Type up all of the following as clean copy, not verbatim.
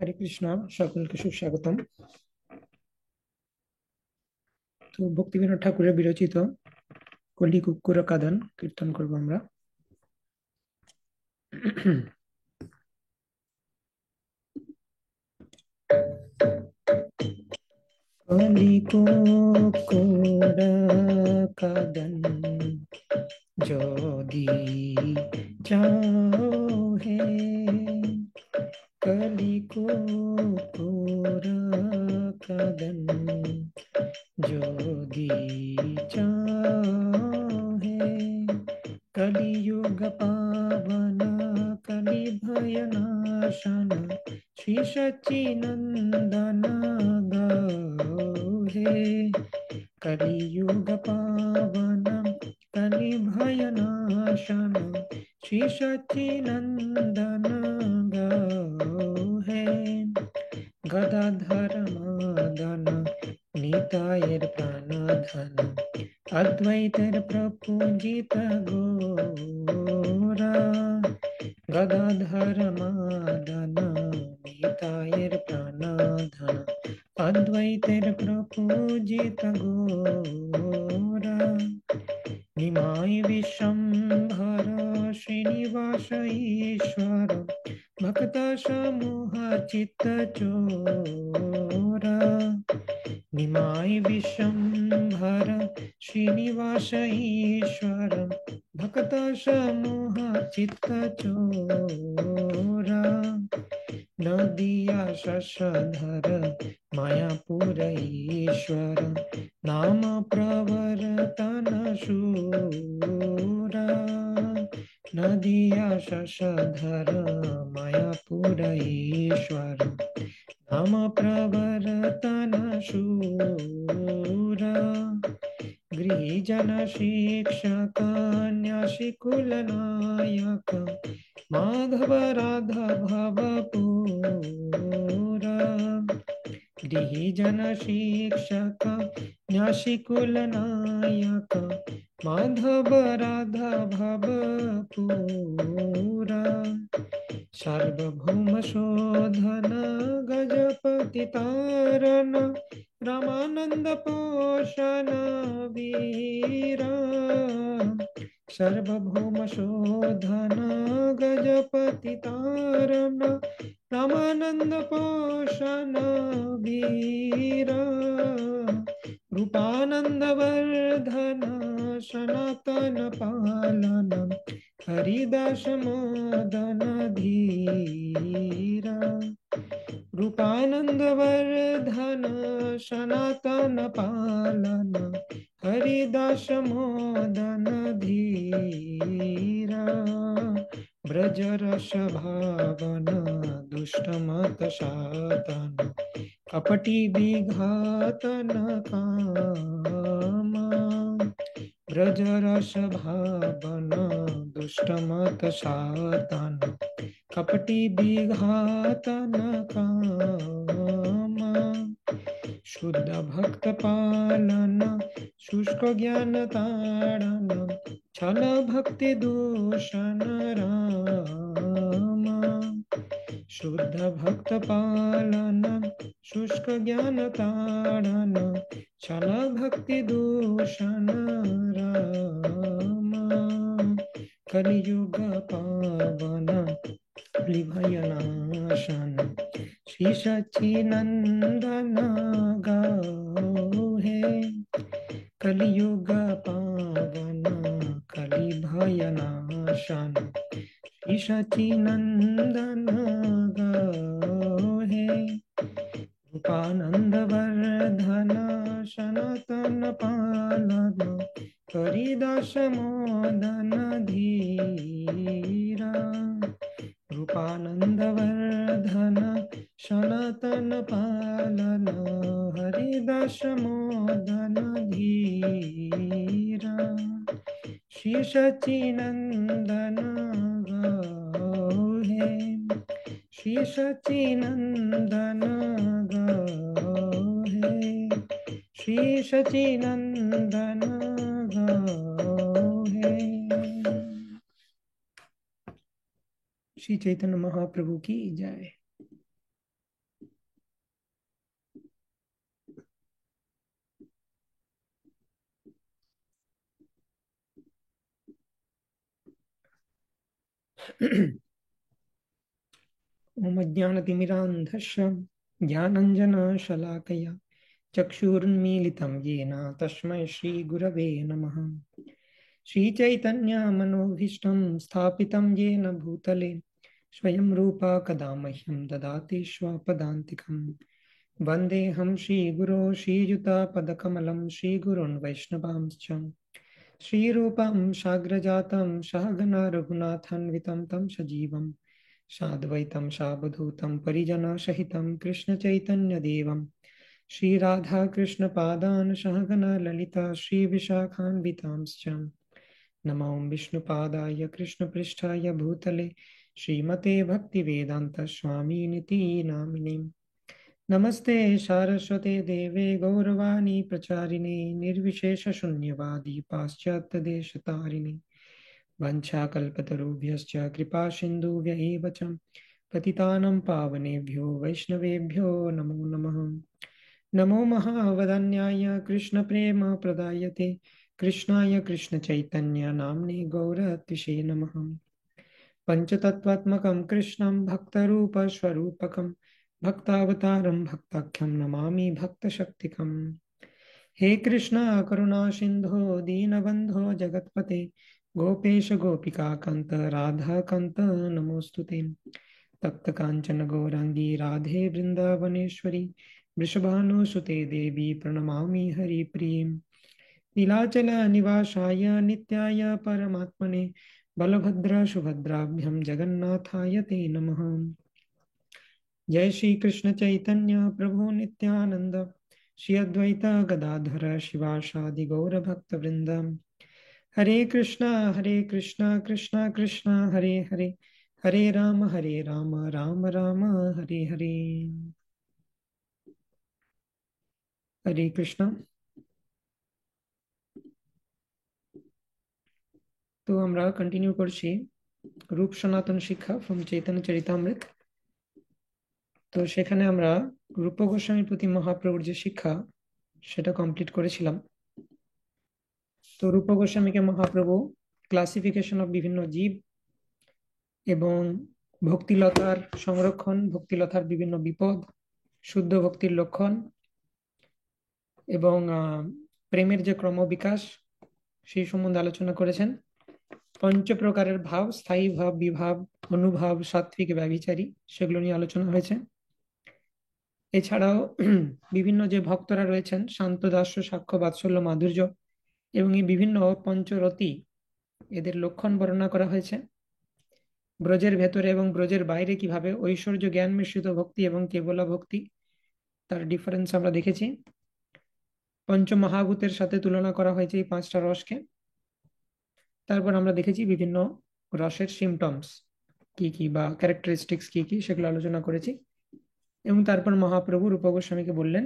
হরে কৃষ্ণ। সকলকে সুস্বাগতম। তো ভক্তিবিনোদ ঠাকুরের বিরচিত কলি কুক্কুর কাদান কীর্তন করব আমরা। কলি কুক্কুর কাদন যদি চাও হে, কলি কুক্কুর কাদন যদি चाहे, कलियुग पावन कलि भय नाशन श्री सच्चिनंदन गाहे। कलियुग पावन कलि भय नाशन श्री सच्चिनंदन गाहे। गदाधर मदन नितायर प्राणधन अद्वैतर प्रपूजित गोरा। गदाधर मदन नितायर प्राणधन अद्वैतर प्रपूजित गोरा। निमाय विशंभर श्रीनिवास ईश्वर भक्त समूह चित्त चोरा। निमाय विशंभर श्रीनिवास ईश्वर भक्त समूह चित्त चोरा। नदिया शशधर मायापुर ईश्वर नाम प्रवर्तन शूरा। नदिया शशधर मायापुर ईश्वर नाम प्रवर्तन शूरा। गृहजन शिक्षक न्यासिकुल नायक माधव राधा भवपूरा। गृहजन शिक्षक न्यासिकुल नायक माधव राधा भवपूरा। सार्वभौम शोधन गजपति तारण रामानंद पोषण वीरा। सार्वभौम शोधन गजपति तारण रामानंद पोषण वीरा। रूपानंद वर्धन सनातन पालन हरिदास मोदन धीरा। रूपानंद वर्धन सनातन पालन हरिदास मोदन धीरा। ब्रजरस भावन दुष्ट मत सातन कपटी विघातन कामा। ब्रजरस भावन दुष्ट मत सातन कपटी विघातन कामा। शुद्ध भक्त पालन शुष्क ज्ञान ताड़न छल भक्ति दूषण रामा। शुद्ध भक्त पालन शुष्क ज्ञान ताड़न छल भक्ति दूषण रामा। कलियुग पावन भय नाशन श्री सच्चिनंदन गाहे। कलियुग पावन कलि भय नाशन श्री सच्चिनंदन गाहे। रूपानंद वर्धन सनातन पालन हरिदास मोदन धीरा। रूपानंद वर्धन सनातन पालन हरिदास मोदन धीरा। श्री सच्चिनंदन गाहे। श्री सच्चिनंदन गाहे। श्री सच्चिनंदन गाहे। श्री चैतन्य महाप्रभु की जय। ॐ अज्ञानतिमिरान्धस्य ज्ञानञ्जनशलाकया चक्षुरुन्मीलितं येन तस्मै श्रीगुरवे नमः। श्रीचैतन्यमनोभीष्टं स्थापितं येन भूतले स्वयं रूपा कदा मह्यं ददाति स्वपदान्तिकं। वन्देऽहं श्रीगुरो श्रीयुतापदकमलं श्रीगुरोन् वैष्णवांश्च श्रीरूपं साग्रजातं सहगण रघुनाथान्वितं तं सजीवं साद्वैतं सावधूतं परिजनसहितं कृष्णचैतन्यदेवं श्रीराधाकृष्णपादान् सहगण ललिता श्रीविशाखान्वितांश्च नमो विष्णुपादाय कृष्णपृष्ठाय भूतले श्रीमते भक्तिवेदान्तस्वामिनिति नामिने। नमस्ते सारस्वते देवे गौरवाणी प्रचारिणे निर्विशेषशून्यवादी पाश्चात्यदेशतारिणे वंशाकल्पतरुभ्यश्च कृपा सिन्धुभ्य एव च पतितानं पावनेभ्यो वैष्णवेभ्यो नमो नमः। नमो महावदन्याय कृष्णप्रेमप्रदायते कृष्णाय कृष्णचैतन्य नाम्ने गौरतिषे नमः। पञ्चतत्त्वात्मकं कृष्णं भक्तरूपस्वरूपकं भक्तावतारं भक्ताख्यं नमामि भक्तशक्तिकम्। हे कृष्ण करुणा सिन्धो दीनबन्धो जगत्पते गोपेश गोपिका कान्त राधा कान्त नमोऽस्तुते। तप्त कांचन गौरांगी राधे वृंदावनेश्वरी वृषभानुसुते देवी प्रणमामि हरिप्रिये। नीलाचल निवासाय नित्याय परमात्मने बलभद्र सुभद्राभ्यां जगन्नाथाय ते नमः। जय श्री कृष्ण चैतन्य प्रभु नित्यानंद श्री अद्वैत गदाधर शिवासादि गौर भक्त वृंद। हरे कृष्णा कृष्णा कृष्णा हरे हरे हरे राम राम राम हरे हरे। हरे कृष्णा। তো আমরা কন্টিনিউ করছি রূপ সনাতন শিক্ষা ফ্রম চৈতন্য চরিতামৃত। তো সেখানে আমরা রূপ গোস্বামীর প্রতি মহাপ্রভুর যে শিক্ষা সেটা কমপ্লিট করেছিলাম। তো রূপ গোস্বামীকে মহাপ্রভু ক্লাসিফিকেশন অফ বিভিন্ন জীব এবং ভক্তিলতার সংরক্ষণ, ভক্তিলতার বিভিন্ন বিপদ, শুদ্ধ ভক্তির লক্ষণ এবং প্রেমের যে ক্রমবিকাশ সেই সম্বন্ধে আলোচনা করেছেন। পঞ্চ প্রকারের ভাব, স্থায়ী ভাব, বিভাব, অনুভাব, সাত্বিক, ব্যভিচারী, সেগুলো নিয়ে আলোচনা হয়েছে। এছাড়াও বিভিন্ন যে ভক্তরা রয়েছেন, শান্ত, দাস্য, সাক্ষ্য, বাৎসল্য, মাধুর্য এবং এই বিভিন্ন পঞ্চরতি, এদের লক্ষণ বর্ণনা করা হয়েছে। ব্রজের ভেতরে এবং ব্রজের বাইরে কিভাবে ঐশ্বর্য জ্ঞান মিশ্রিত ভক্তি এবং কেবলা ভক্তি, তার ডিফারেন্স আমরা দেখেছি। পঞ্চমহাভূতের সাথে তুলনা করা হয়েছে এই পাঁচটা রসকে। তারপর আমরা দেখেছি বিভিন্ন রসের সিমটমস কি কি বা ক্যারেক্টারিস্টিক্স কি কি, সেগুলো আলোচনা করেছি। এবং তারপর মহাপ্রভু রূপ গোস্বামীকে বললেন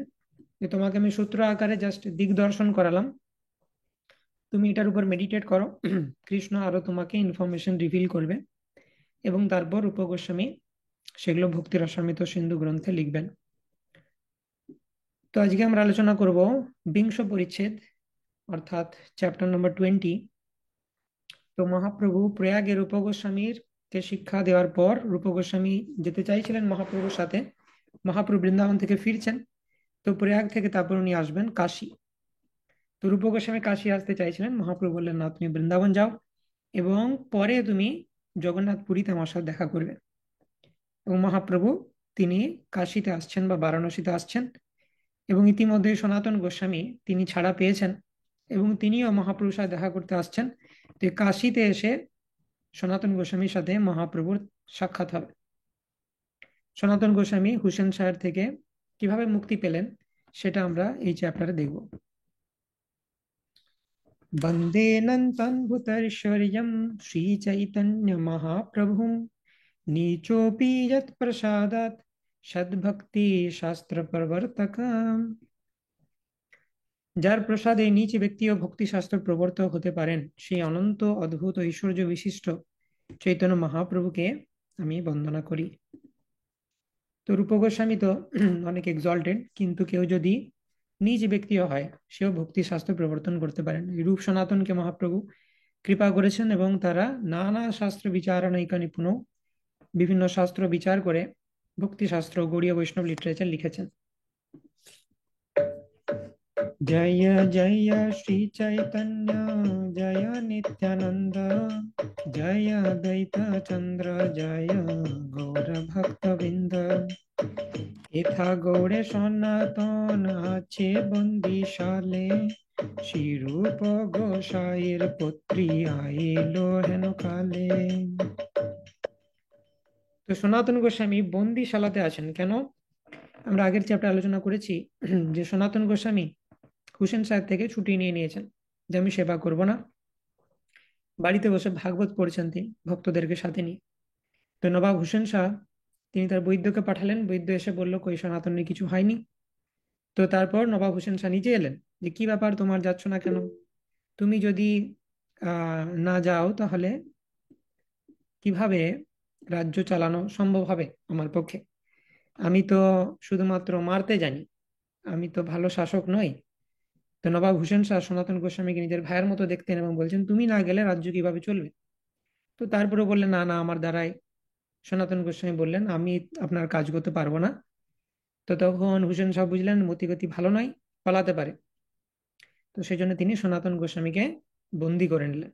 যে তোমাকে আমি সূত্র আকারে জাস্ট দিগদর্শন করালাম, তুমি এটার উপর মেডিটেট করো, কৃষ্ণ আরো তোমাকে ইনফরমেশন রিভিল করবে। এবং তারপর রূপ গোস্বামী সেগুলো ভক্তি রসামৃত সিন্ধু গ্রন্থে লিখবেন। তো আজকে আমরা আলোচনা করব বিংশ পরিচ্ছেদ অর্থাৎ চ্যাপ্টার নম্বর 20। তো মহাপ্রভু প্রয়াগে রূপ গোস্বামীর কে শিক্ষা দেওয়ার পর রূপ গোস্বামী যেতে চাইছিলেন মহাপ্রভুর সাথে। মহাপ্রভু বৃন্দাবন থেকে ফিরছেন, তো প্রয়াগ থেকে তারপর উনি আসবেন কাশী। তো রূপ গোস্বামী কাশী আসতে চাইছিলেন, মহাপ্রভু বললেন না, তুমি বৃন্দাবন যাও এবং পরে তুমি জগন্নাথপুরীতে আমার সাথে দেখা করবে। এবং মহাপ্রভু তিনি কাশীতে আসছেন বা বারাণসীতে আসছেন এবং ইতিমধ্যে সনাতন গোস্বামী তিনি ছাড়া পেয়েছেন এবং তিনিও মহাপ্রভুর সাথে দেখা করতে আসছেন। তো কাশীতে এসে সনাতন গোস্বামীর সাথে মহাপ্রভুর সাক্ষাৎ হবে। সনাতন গোস্বামী হুসেন সাহের থেকে কিভাবে মুক্তি পেলেন সেটা আমরা এই চ্যাপ্টারে দেখব। বন্দে নন্দনভূতৈশ্বর্যম শ্রী চৈতন্য মহাপ্রভুম नीचोऽपि यत्प्रसादात् সদ্ভক্তি শাস্ত্র প্রবর্তকম। যার প্রসাদে নিচ ব্যক্তিও ভক্তি শাস্ত্র প্রবর্তক হতে পারেন, সেই অনন্ত অদ্ভুত ঐশ্বর্য বিশিষ্ট চৈতন্য মহাপ্রভুকে আমি বন্দনা করি। তো রূপ গোস্বামী তো অনেক এক্সল্টেড, কিন্তু কেউ যদি নিজ ব্যক্তিও হয় সেও ভক্তি শাস্ত্র প্রবর্তন করতে পারেন। রূপ সনাতনকে মহাপ্রভু কৃপা করেছেন এবং তারা নানা শাস্ত্র বিচারণৈকা নিপুণ, বিভিন্ন শাস্ত্র বিচার করে ভক্তি শাস্ত্র, গৌড়ীয় বৈষ্ণব লিটারেচার লিখেছেন। জয় জয় শ্রী চৈতন্য, জয় নিত্যানন্দ, জয় দ্বৈত চন্দ্র, জয় গৌর ভক্তবৃন্দ। এথা গৌড়ে সনাতন আছে বন্দিশালে, শ্রীরূপ গোসাইয়ের পুত্রী আইল হেন কালে। তো সনাতন গোস্বামী বন্দিশালাতে আছেন কেন? আমরা আগের চ্যাপ্টারে আলোচনা করেছি যে সনাতন গোস্বামী হুসেন সাহেব থেকে ছুটি নিয়ে নিয়েছেন, যে আমি সেবা করব না, বাড়িতে বসে ভাগবত পড়ছেন তিনি ভক্তদেরকে সাথে নিয়ে। তো নবাব হুসেন শাহ তিনি তার বৈদ্যকে পাঠালেন, বৈদ্য এসে বলল কই সনাতনের কিছু হয়নি। তো তারপর নবাব হুসেন শাহ নিজে এলেন, যে কি ব্যাপার তোমার যাচ্ছ না কেন? তুমি যদি না যাও তাহলে কিভাবে রাজ্য চালানো সম্ভব হবে আমার পক্ষে? আমি তো শুধুমাত্র মারতে জানি, আমি তো ভালো শাসক নই। তো নবাব হুসেন শাহ সনাতন গোস্বামীকে নিজের ভাইয়ের মতো দেখতেন এবং বলছেন তুমি না গেলে রাজ্য কিভাবে চলবে? তো তারপরে বললেন না না আমার দ্বারাই। সনাতন গোস্বামী বললেন আমি আপনার কাজ করতে পারবো না। তো তখন হুসেন শাহ বুঝলেন মতিগতি ভালো নয়, পালাতে পারে। তো সেই জন্য তিনি সনাতন গোস্বামীকে বন্দি করে নিলেন।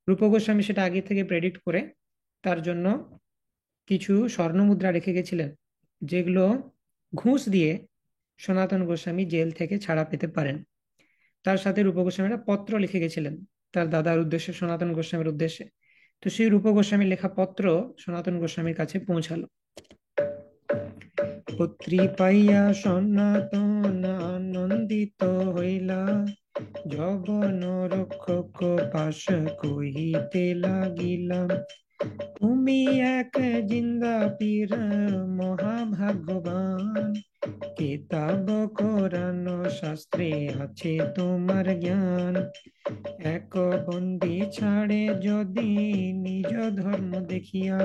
রূপ গোস্বামী সেটা আগে থেকে প্রেডিক্ট করে তার জন্য কিছু স্বর্ণ মুদ্রা রেখে গেছিলেন, যেগুলো ঘুষ দিয়ে সনাতন গোস্বামী জেল থেকে ছাড়া পেতে পারেন। তার সাথে রূপ গোস্বামী একটা পত্র লিখে গেছিলেন তার দাদার উদ্দেশ্যে, সনাতন গোস্বামীর উদ্দেশ্যে। তো সেই রূপ গোস্বামীর লেখা পত্র সনাতন গোস্বামীর কাছে পৌঁছালো। পুত্রী পাইয়া সনাতন আনন্দিত হইলা, যবন রক্ষক পাশ কহিতে লাগিলাম, তুমি এক জিন্দা পীর মহাভাগ্যবান, কিতাব কোরআন শাস্ত্রে আছে তোমার জ্ঞান, এক বন্দি ছাড়ে যদি নিজ ধর্ম দেখিয়া,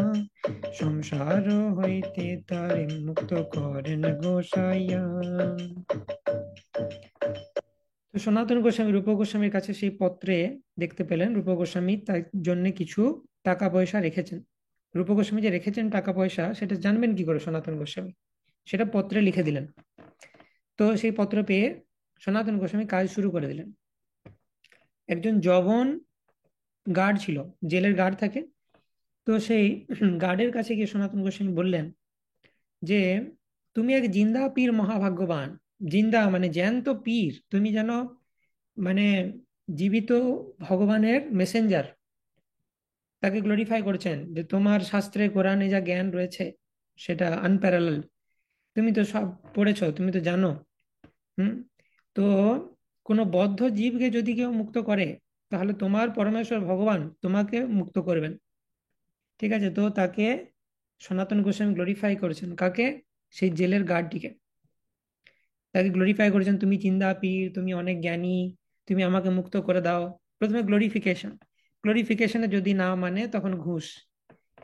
সংসার হইতে তারে মুক্ত করেন গোসাইয়া। তো সনাতন গোস্বামী রূপ গোস্বামীর কাছে সেই পত্রে দেখতে পেলেন রূপ গোস্বামী তার জন্য কিছু টাকা পয়সা রেখেছেন। রূপ গোস্বামী যে রেখেছেন টাকা পয়সা সেটা জানবেন কি করে সনাতন গোস্বামী? সেটা পত্রে লিখে দিলেন। তো সেই পত্র পেয়ে সনাতন গোস্বামী কাজ শুরু করে দিলেন। একজন জবন গার্ড ছিল, জেলের গার্ড থাকে। তো সেই গার্ডের কাছে গিয়ে সনাতন গোস্বামী বললেন যে তুমি এক জিন্দা পীর মহাভাগ্যবান। জিন্দা মানে জ্যান্ত পীর, তুমি যেন মানে জীবিত ভগবানের মেসেঞ্জার, তাকে গ্লোরিফাই করছেন যে তোমার শাস্ত্রে কোরআনে যা জ্ঞান রয়েছে সেটা আনপ্যারালাল, তুমি তো সব পড়েছো, তুমি তো জানো। হুম। তো কোনো বদ্ধ জীবকে যদি কেউ মুক্ত করে তাহলে তোমার পরমেশ্বর ভগবান তোমাকে মুক্ত করবেন। ঠিক আছে, তো তাকে সনাতন গোস্বামী গ্লোরিফাই করেছেন কাকে? সেই জেলের গার্ডটিকে তাকে গ্লোরিফাই করেছেন, তুমি চিন্তা পীর, তুমি অনেক জ্ঞানী, তুমি আমাকে মুক্ত করে দাও। প্রথমে গ্লোরিফিকেশন, গ্লোরিফিকেশনে যদি না মানে তখন ঘুষ,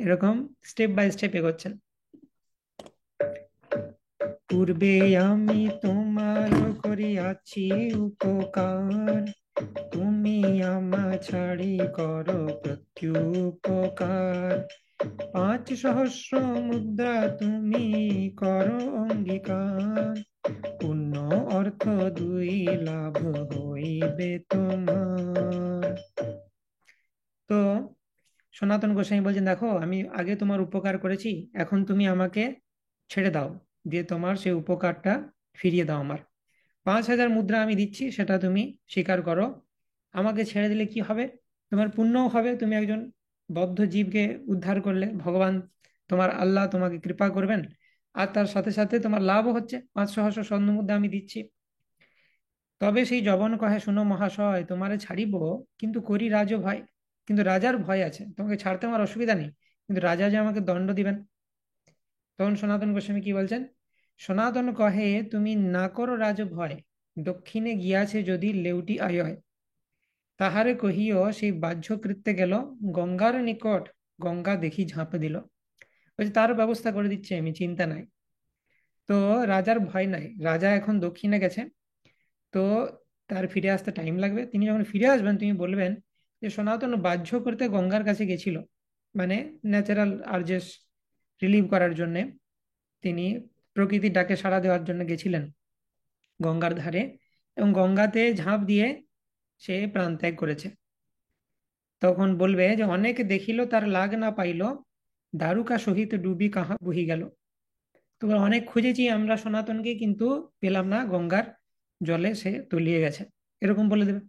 এরকম স্টেপ বাই স্টেপ এগোচ্ছেন। পূর্বে আমি তোমার করিয়াছি উপকার, তুমি আমা ছাড়ি করো প্রত্যুপকার, 5 সহস্র মুদ্রা তুমি করো অঙ্গীকার, পূর্ণ অর্থ 2 লাভ হইবে তোমার। তো সনাতন গোস্বামী বলছেন দেখো আমি আগে তোমার উপকার করেছি, এখন তুমি আমাকে ছেড়ে দাও, দিয়ে তোমার সেই উপকারটা ফিরিয়ে দাও আমার। 5,000 মুদ্রা আমি দিচ্ছি, সেটা তুমি স্বীকার করো। আমাকে ছেড়ে দিলে কি হবে? তোমার পুণ্যও হবে, তুমি একজন বদ্ধ জীবকে উদ্ধার করলে, ভগবান তোমার আল্লাহ তোমাকে কৃপা করবেন। আর তার সাথে সাথে তোমার লাভও হচ্ছে, 500 স্বর্ণ মুদ্রা আমি দিচ্ছি। তবে সেই জবন কহে শুনো মহাশয়, তোমারে ছাড়িব কিন্তু করি রাজ ভয়। কিন্তু রাজার ভয় আছে, তোমাকে ছাড়তে আমার অসুবিধা নেই, কিন্তু রাজা যে আমাকে দণ্ড দিবেন। তখন সনাতন গোস্বামী কি বলছেন? সনাতন কহে তুমি না করো রাজ ভয়, দক্ষিণে গিয়াছে যদি লেউটি আয়, তাহারে কহিও সেই বাহ্য কৃত্যে গেল, গঙ্গার নিকট গঙ্গা দেখি ঝাঁপ দিল। বলছে তার ব্যবস্থা করে দিচ্ছে আমি, চিন্তা নাই। তো রাজার ভয় নাই, রাজা এখন দক্ষিণে গেছে। তো তার ফিরে আসতে টাইম লাগবে, তিনি যখন ফিরে আসবেন তুমি বলবেন যে সনাতন বাধ্য করতে গঙ্গার কাছে গেছিল, মানে ন্যাচারাল আর্জেস রিলিভ করার জন্য তিনি প্রকৃতির ডাকে সাড়া দেওয়ার জন্য গেছিলেন গঙ্গার ধারে, এবং গঙ্গাতে ঝাঁপ দিয়ে সে প্রাণ ত্যাগ করেছে। তখন বলবে যে অনেকে দেখিল তার লাগ না পাইল, দারুকা সহিত ডুবি কাহা বহি গেল। তো অনেক খুঁজেছি আমরা সনাতনকে, কিন্তু পেলাম না, গঙ্গার জলে সে তলিয়ে গেছে, এরকম বলে দেবে।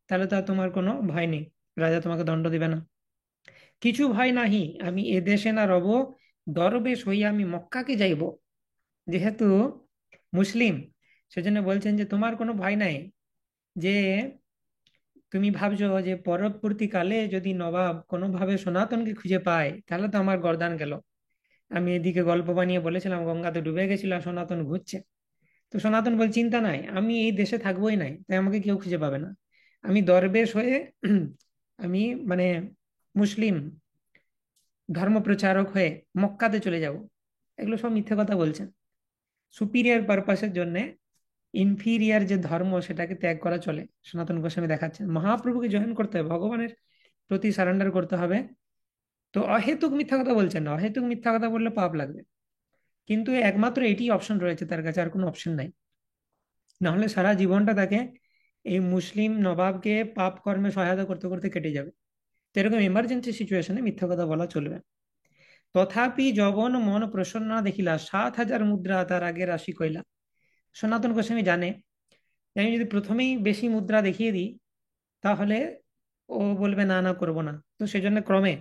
তাহলে তো আর তোমার কোনো ভয় নেই, রাজা তোমাকে দণ্ড দিবে না। কিছু ভয় নাহি, আমি এদেশে না রব, দরবেশ হইয়া আমি মক্কাকে যাইব। যেহেতু মুসলিম, সেজন্য বলছেন যে তোমার কোনো ভয় নাই, যে তুমি ভাবছো যে পরবর্তীকালে যদি নবাব কোনোভাবে সনাতনকে খুঁজে পায় তাহলে তো আমার গর্দান গেল। আমি এদিকে গল্প বানিয়ে বলেছিলাম গঙ্গাতে ডুবে গেছিল আর সনাতন ঘুরছে। তো সনাতন বল চিন্তা নাই, আমি এই দেশে থাকবোই নাই, তাই আমাকে কেউ খুঁজে পাবে না। আমি দরবেশ হয়ে আমি মানে মুসলিম ধর্ম প্রচারক হয়ে মক্কাতে চলে যাব। এগুলো সব মিথ্যে কথা বলছেন। সুপিরিয়র পারপাসের জন্য ইনফিরিয়ার যে ধর্ম সেটাকে ত্যাগ করা চলে, সনাতন গোস্বামী দেখাচ্ছেন। মহাপ্রভুকে জয়েন করতে হবে, ভগবানের প্রতি সারেন্ডার করতে হবে। তো অহেতুক মিথ্যা কথা বলছেন না, অহেতুক মিথ্যা কথা বললে পাপ লাগবে, কিন্তু একমাত্র এটি অপশন রয়েছে তার কাছে, আর কোনো অপশন নাই। না হলে সারা জীবনটা তাকে এই মুসলিম নবাবকে পাপ কর্মে সহায়তা করতে করতে কেটে যাবে। তো এরকম এমার্জেন্সি সিচুয়েশনে মিথ্যা কথা বলা চলবে। তথাপি যবন মন প্রসন্ন দেখিলা, 7,000 মুদ্রা তার আগে রাশি কইলা। সনাতন গোস্বামী জানে যে আমি যদি প্রথমেই বেশি মুদ্রা দেখিয়ে দিই তাহলে ও বলবে না না করবো না। তো সেজন্য ক্রমে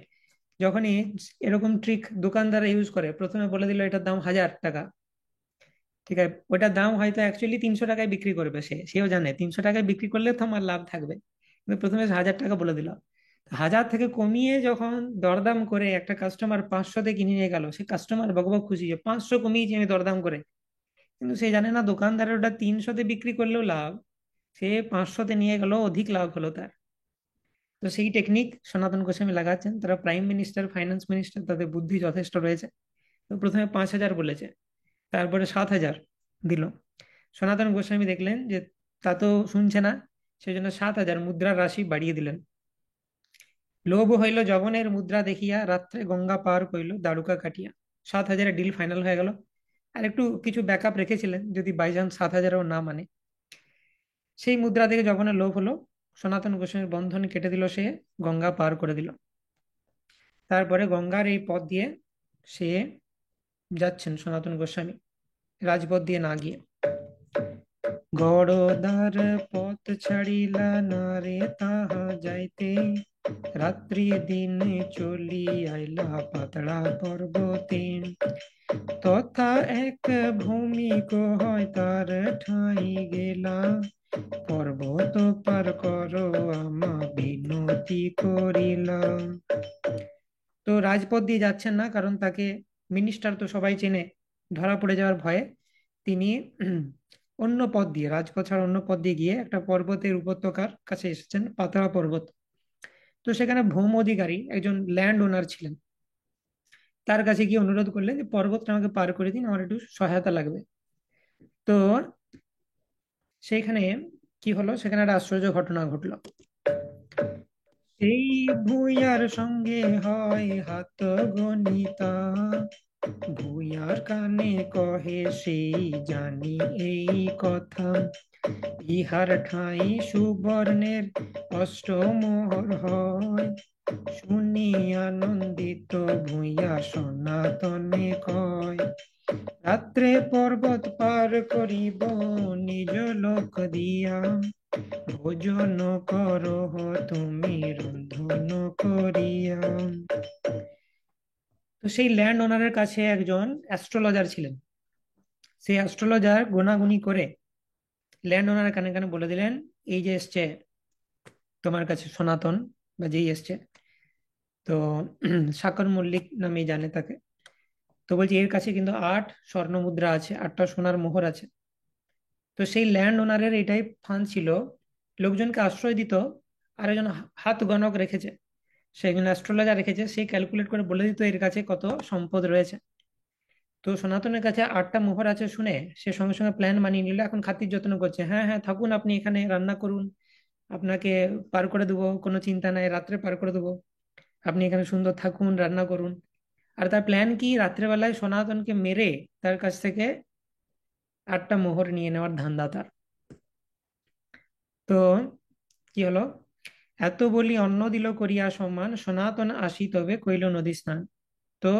যখনই এরকম ট্রিক দোকানদার ইউজ করে, প্রথমে বলে দিল এটার দাম 1,000 টাকা, ঠিক আছে, ওটার দাম হয়তো অ্যাকচুয়ালি 300 টাকায় বিক্রি করবে, সেও জানে 300 টাকায় বিক্রি করলে তো আমার লাভ থাকবে, কিন্তু প্রথমে 1,000 টাকা বলে দিল। 1,000 থেকে কমিয়ে যখন দরদাম করে একটা কাস্টমার 500-তে কিনে নিয়ে গেল, সে কাস্টমার বকবক খুশি যে 500 কমিয়েছি আমি দরদাম করে। কিন্তু সে জানে না দোকানদারের ওটা 300-তে বিক্রি করলেও লাভ, সে 500-তে নিয়ে গেল, অধিক লাভ হলো তার। তো সেই টেকনিক সনাতন গোস্বামী লাগাচ্ছেন, তারা প্রাইম মিনিস্টার, ফাইন্যান্স মিনিস্টার, তাদের বুদ্ধি যথেষ্ট রয়েছে। তো প্রথমে 5,000 বলেছে, তারপরে 7,000 দিল। সনাতন গোস্বামী দেখলেন যে তা তো শুনছে না, সেজন্য 7,000 মুদ্রার রাশি বাড়িয়ে দিলেন। লোভ হইল যবনের মুদ্রা দেখিয়া, রাত্রে গঙ্গা পার কইল দারুকা কাটিয়া। 7,000 ডিল ফাইনাল হয়ে গেল। আর একটু কিছু ব্যাকআপ রেখেছিলেন যদি বাইচান্স 7,000ও না মানে। সেই মুদ্রা থেকে যবনের লোভ হলো, সনাতন গোস্বামীর বন্ধন কেটে দিল, সে গঙ্গা পার করে দিল। তারপরে গঙ্গার এই পথ দিয়ে সে যাচ্ছেন সনাতন গোস্বামী, রাজপথ দিয়ে না গিয়ে। গড়দার পথ ছাড়িলা না রে তাহা যাইতে, রাত্রি দিন চলি আইলা পাতলা পর্বতে। তথা এক ভূমিক হয় তার ঠাঁই গেলা, পর্বত পার করো আমা বিনতি করিলাম। তো রাজপথ দিয়ে যাচ্ছেন না, কারণ তাকে মিনিস্টার তো সবাই চেনে, ধরা পড়ে যাওয়ার ভয়ে তিনি অন্য পথ দিয়ে, রাজপথ ছাড়া অন্য পথ দিয়ে গিয়ে একটা পর্বতের উপত্যকার কাছে এসেছেন, পাতাড়া পর্বত। তো সেখানে ভৌম অধিকারী একজন ল্যান্ড ওনার ছিলেন, তার কাছে গিয়ে অনুরোধ করলেন যে পর্বতটা আমাকে পার করে দিন, আমার একটু সহায়তা লাগবে। তো সেইখানে কি হলো, সেখানে একটা আশ্চর্য ঘটনা ঘটলো। সেই ভূঁইয়ার সঙ্গে হয় হাত গণিতা, ভূঁইয়ার কানে কহে সেই জানি এই কথা, ইহার ঠাঁই সুবর্ণের অষ্টমোহর হয়, শুনি আনন্দিত ভূঁইয়া সনাতনে কয়। রাত্রে পর্বত পার করিব নিজ লোক দিয়া, ভোজন করহ তুমি রন্ধন করিয়া। তো সেই ল্যান্ড ওনারের কাছে একজন অ্যাস্ট্রোলজার ছিলেন। সেই অ্যাস্ট্রোলজার গোনাগুনি করে ল্যান্ড ওনারের কানে কানে বলে দিলেন, এই যে এসছে তোমার কাছে সনাতন, বা যেই এসছে, তো সাকর মল্লিক নামে জানে তাকে। তো বলছি এর কাছে কিন্তু 8 স্বর্ণ মুদ্রা আছে, 8টা সোনার মোহর আছে। তো সেই ল্যান্ড ওনারের এটাই ফান ছিল, লোকজনকে আশ্রয় দিত, আর একজন হাত গণক রেখেছে, সে একজন অ্যাস্ট্রোলজার রেখেছে, সে ক্যালকুলেট করে বলে দিত এর কাছে কত সম্পদ রয়েছে। তো সনাতনের কাছে 8টা মোহর আছে শুনে সে সঙ্গে সঙ্গে প্ল্যান বানিয়ে নিল, এখন খাতির যত্ন করছে, হ্যাঁ হ্যাঁ থাকুন আপনি এখানে, রান্না করুন, আপনাকে পার করে দেবো, কোনো চিন্তা নাই, রাত্রে পার করে দেবো, আপনি এখানে সুন্দর থাকুন, রান্না করুন। আর তার প্ল্যান কি, রাত্রেবেলায় সনাতনকে মেরে তার কাছ থেকে 8টা মোহর নিয়ে নেওয়ার ধান্দা তার। তো কি হলো, এত বলি অন্ন দিল করিয়া সম্মান, সনাতন আসি তবে কইল নদী স্নান। তো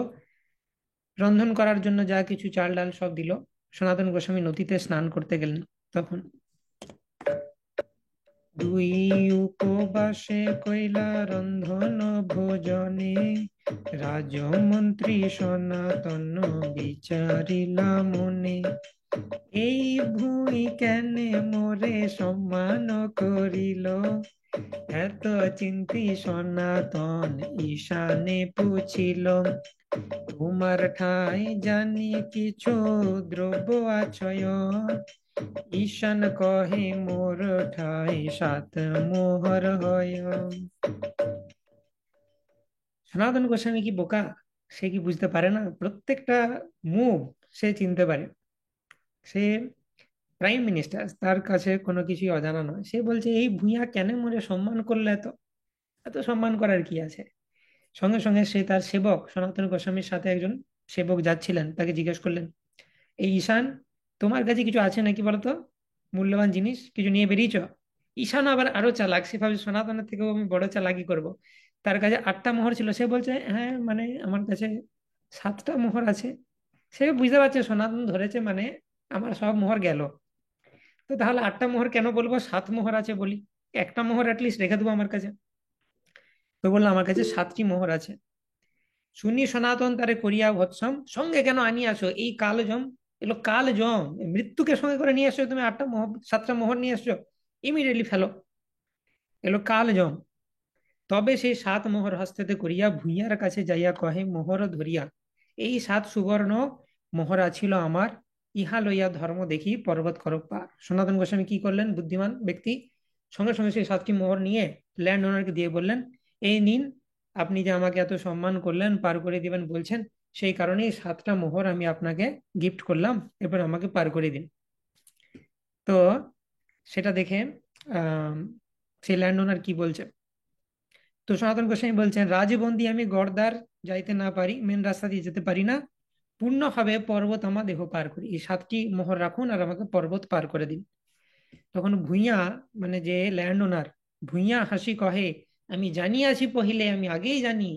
রন্ধন করার জন্য যা কিছু চাল ডাল সব দিল, সনাতন গোস্বামী নদীতে স্নান করতে গেলেন। তখন দুই উপবাসে কইলা রন্ধন ভোজনে, রাজমন্ত্রী সনাতন বিচারিলা মনে, এই ভুঁই কেনে মোরে সম্মান করিল, এত চিন্তি সনাতন ঈশানে পুছিল, তোমার ঠাই জানি কিছু দ্রব্য আছয়, ঈশান কহে মোর ঠাই সাত মোহর হয়। সনাতন গোস্বামী কি বোকা? সে কি বুঝতে পারে না? প্রত্যেকটা মুভ সে চিনতে পারে। সে প্রাইম মিনিস্টার, তার কাছে কোনো কিছুই অজানা নয়। সে বলছে এই ভূঁইয়া কেন মোরে সম্মান করলে, এত এত সম্মান করার কি আছে? সঙ্গে সঙ্গে সে তার সেবক সনাতন গোস্বামীর সাথে একজন সেবক যাচ্ছিলেন, তাকে জিজ্ঞেস করলেন, এই ঈশান, তোমার কাছে কিছু আছে নাকি বলতো, মূল্যবান জিনিস কিছু নিয়ে বেরিয়েছ? ঈশান আবার আরো চালাক, সে ভাবে সনাতনের থেকেও আমি বড় চালাকি করব। তার কাছে 8টা মোহর ছিল, সে বলছে হ্যাঁ মানে আমার কাছে 7টা মোহর আছে। সে বুঝতে পারছে সনাতন ধরেছে মানে আমার সব মোহর গেল। তো তাহলে 8টা মোহর কেন বলবো, 7 মোহর আছে বলি, একটা মোহর অ্যাটলিস্ট রেখে দেবো আমার কাছে। তো বললো আমার কাছে 7টি মোহর আছে। শুনি সনাতন তারে করিয়া ভৎসম, সঙ্গে কেন আনিয়ে আসো এই কালজম, এলো কালজম, এই মৃত্যুকে সঙ্গে করে নিয়ে আসছো তুমি, 7টা মোহর নিয়ে আসছো, ইমিডিয়েটলি ফেলো, এলো কালজম। তবে সেই 7 মোহর হস্তেতে করিয়া ভূঁইয়ার কাছে যাইয়া কহে মোহর ধরিয়া, এই 7 সুবর্ণ মোহরা ছিল আমার, ইহা লইয়া ধর্ম দেখি পর্বত করো পার। সনাতন গোস্বামী কি করলেন, বুদ্ধিমান ব্যক্তি, সঙ্গে সঙ্গে সেই 7টি মোহর নিয়ে ল্যান্ড ওনারকে দিয়ে বললেন, এই নিন, আপনি যে আমাকে এত সম্মান করলেন, পার করে দিবেন বলছেন, সেই কারণেই 7টা মোহর আমি আপনাকে গিফট করলাম, এরপর আমাকে পার করে দিন। তো সেটা দেখে আহ সেই ল্যান্ড ওনার কি বলছে, তো সনাতন গোস্বামী বলছেন, রাজবন্দি আমি গড়দার যাইতে না পারি, মেন রাস্তা দিয়ে যেতে পারি না, পূর্ণ হবে পর্বত আমার দেহ পার করি, এই 7টি মোহর রাখুন আর আমাকে পর্বত পার করে দিন। তখন ভূঁইয়া, মানে যে ল্যান্ড ওনার, ভূঁইয়া হাসি কহে, আমি জানিয়াছি পহিলে, আমি আগেই জানি,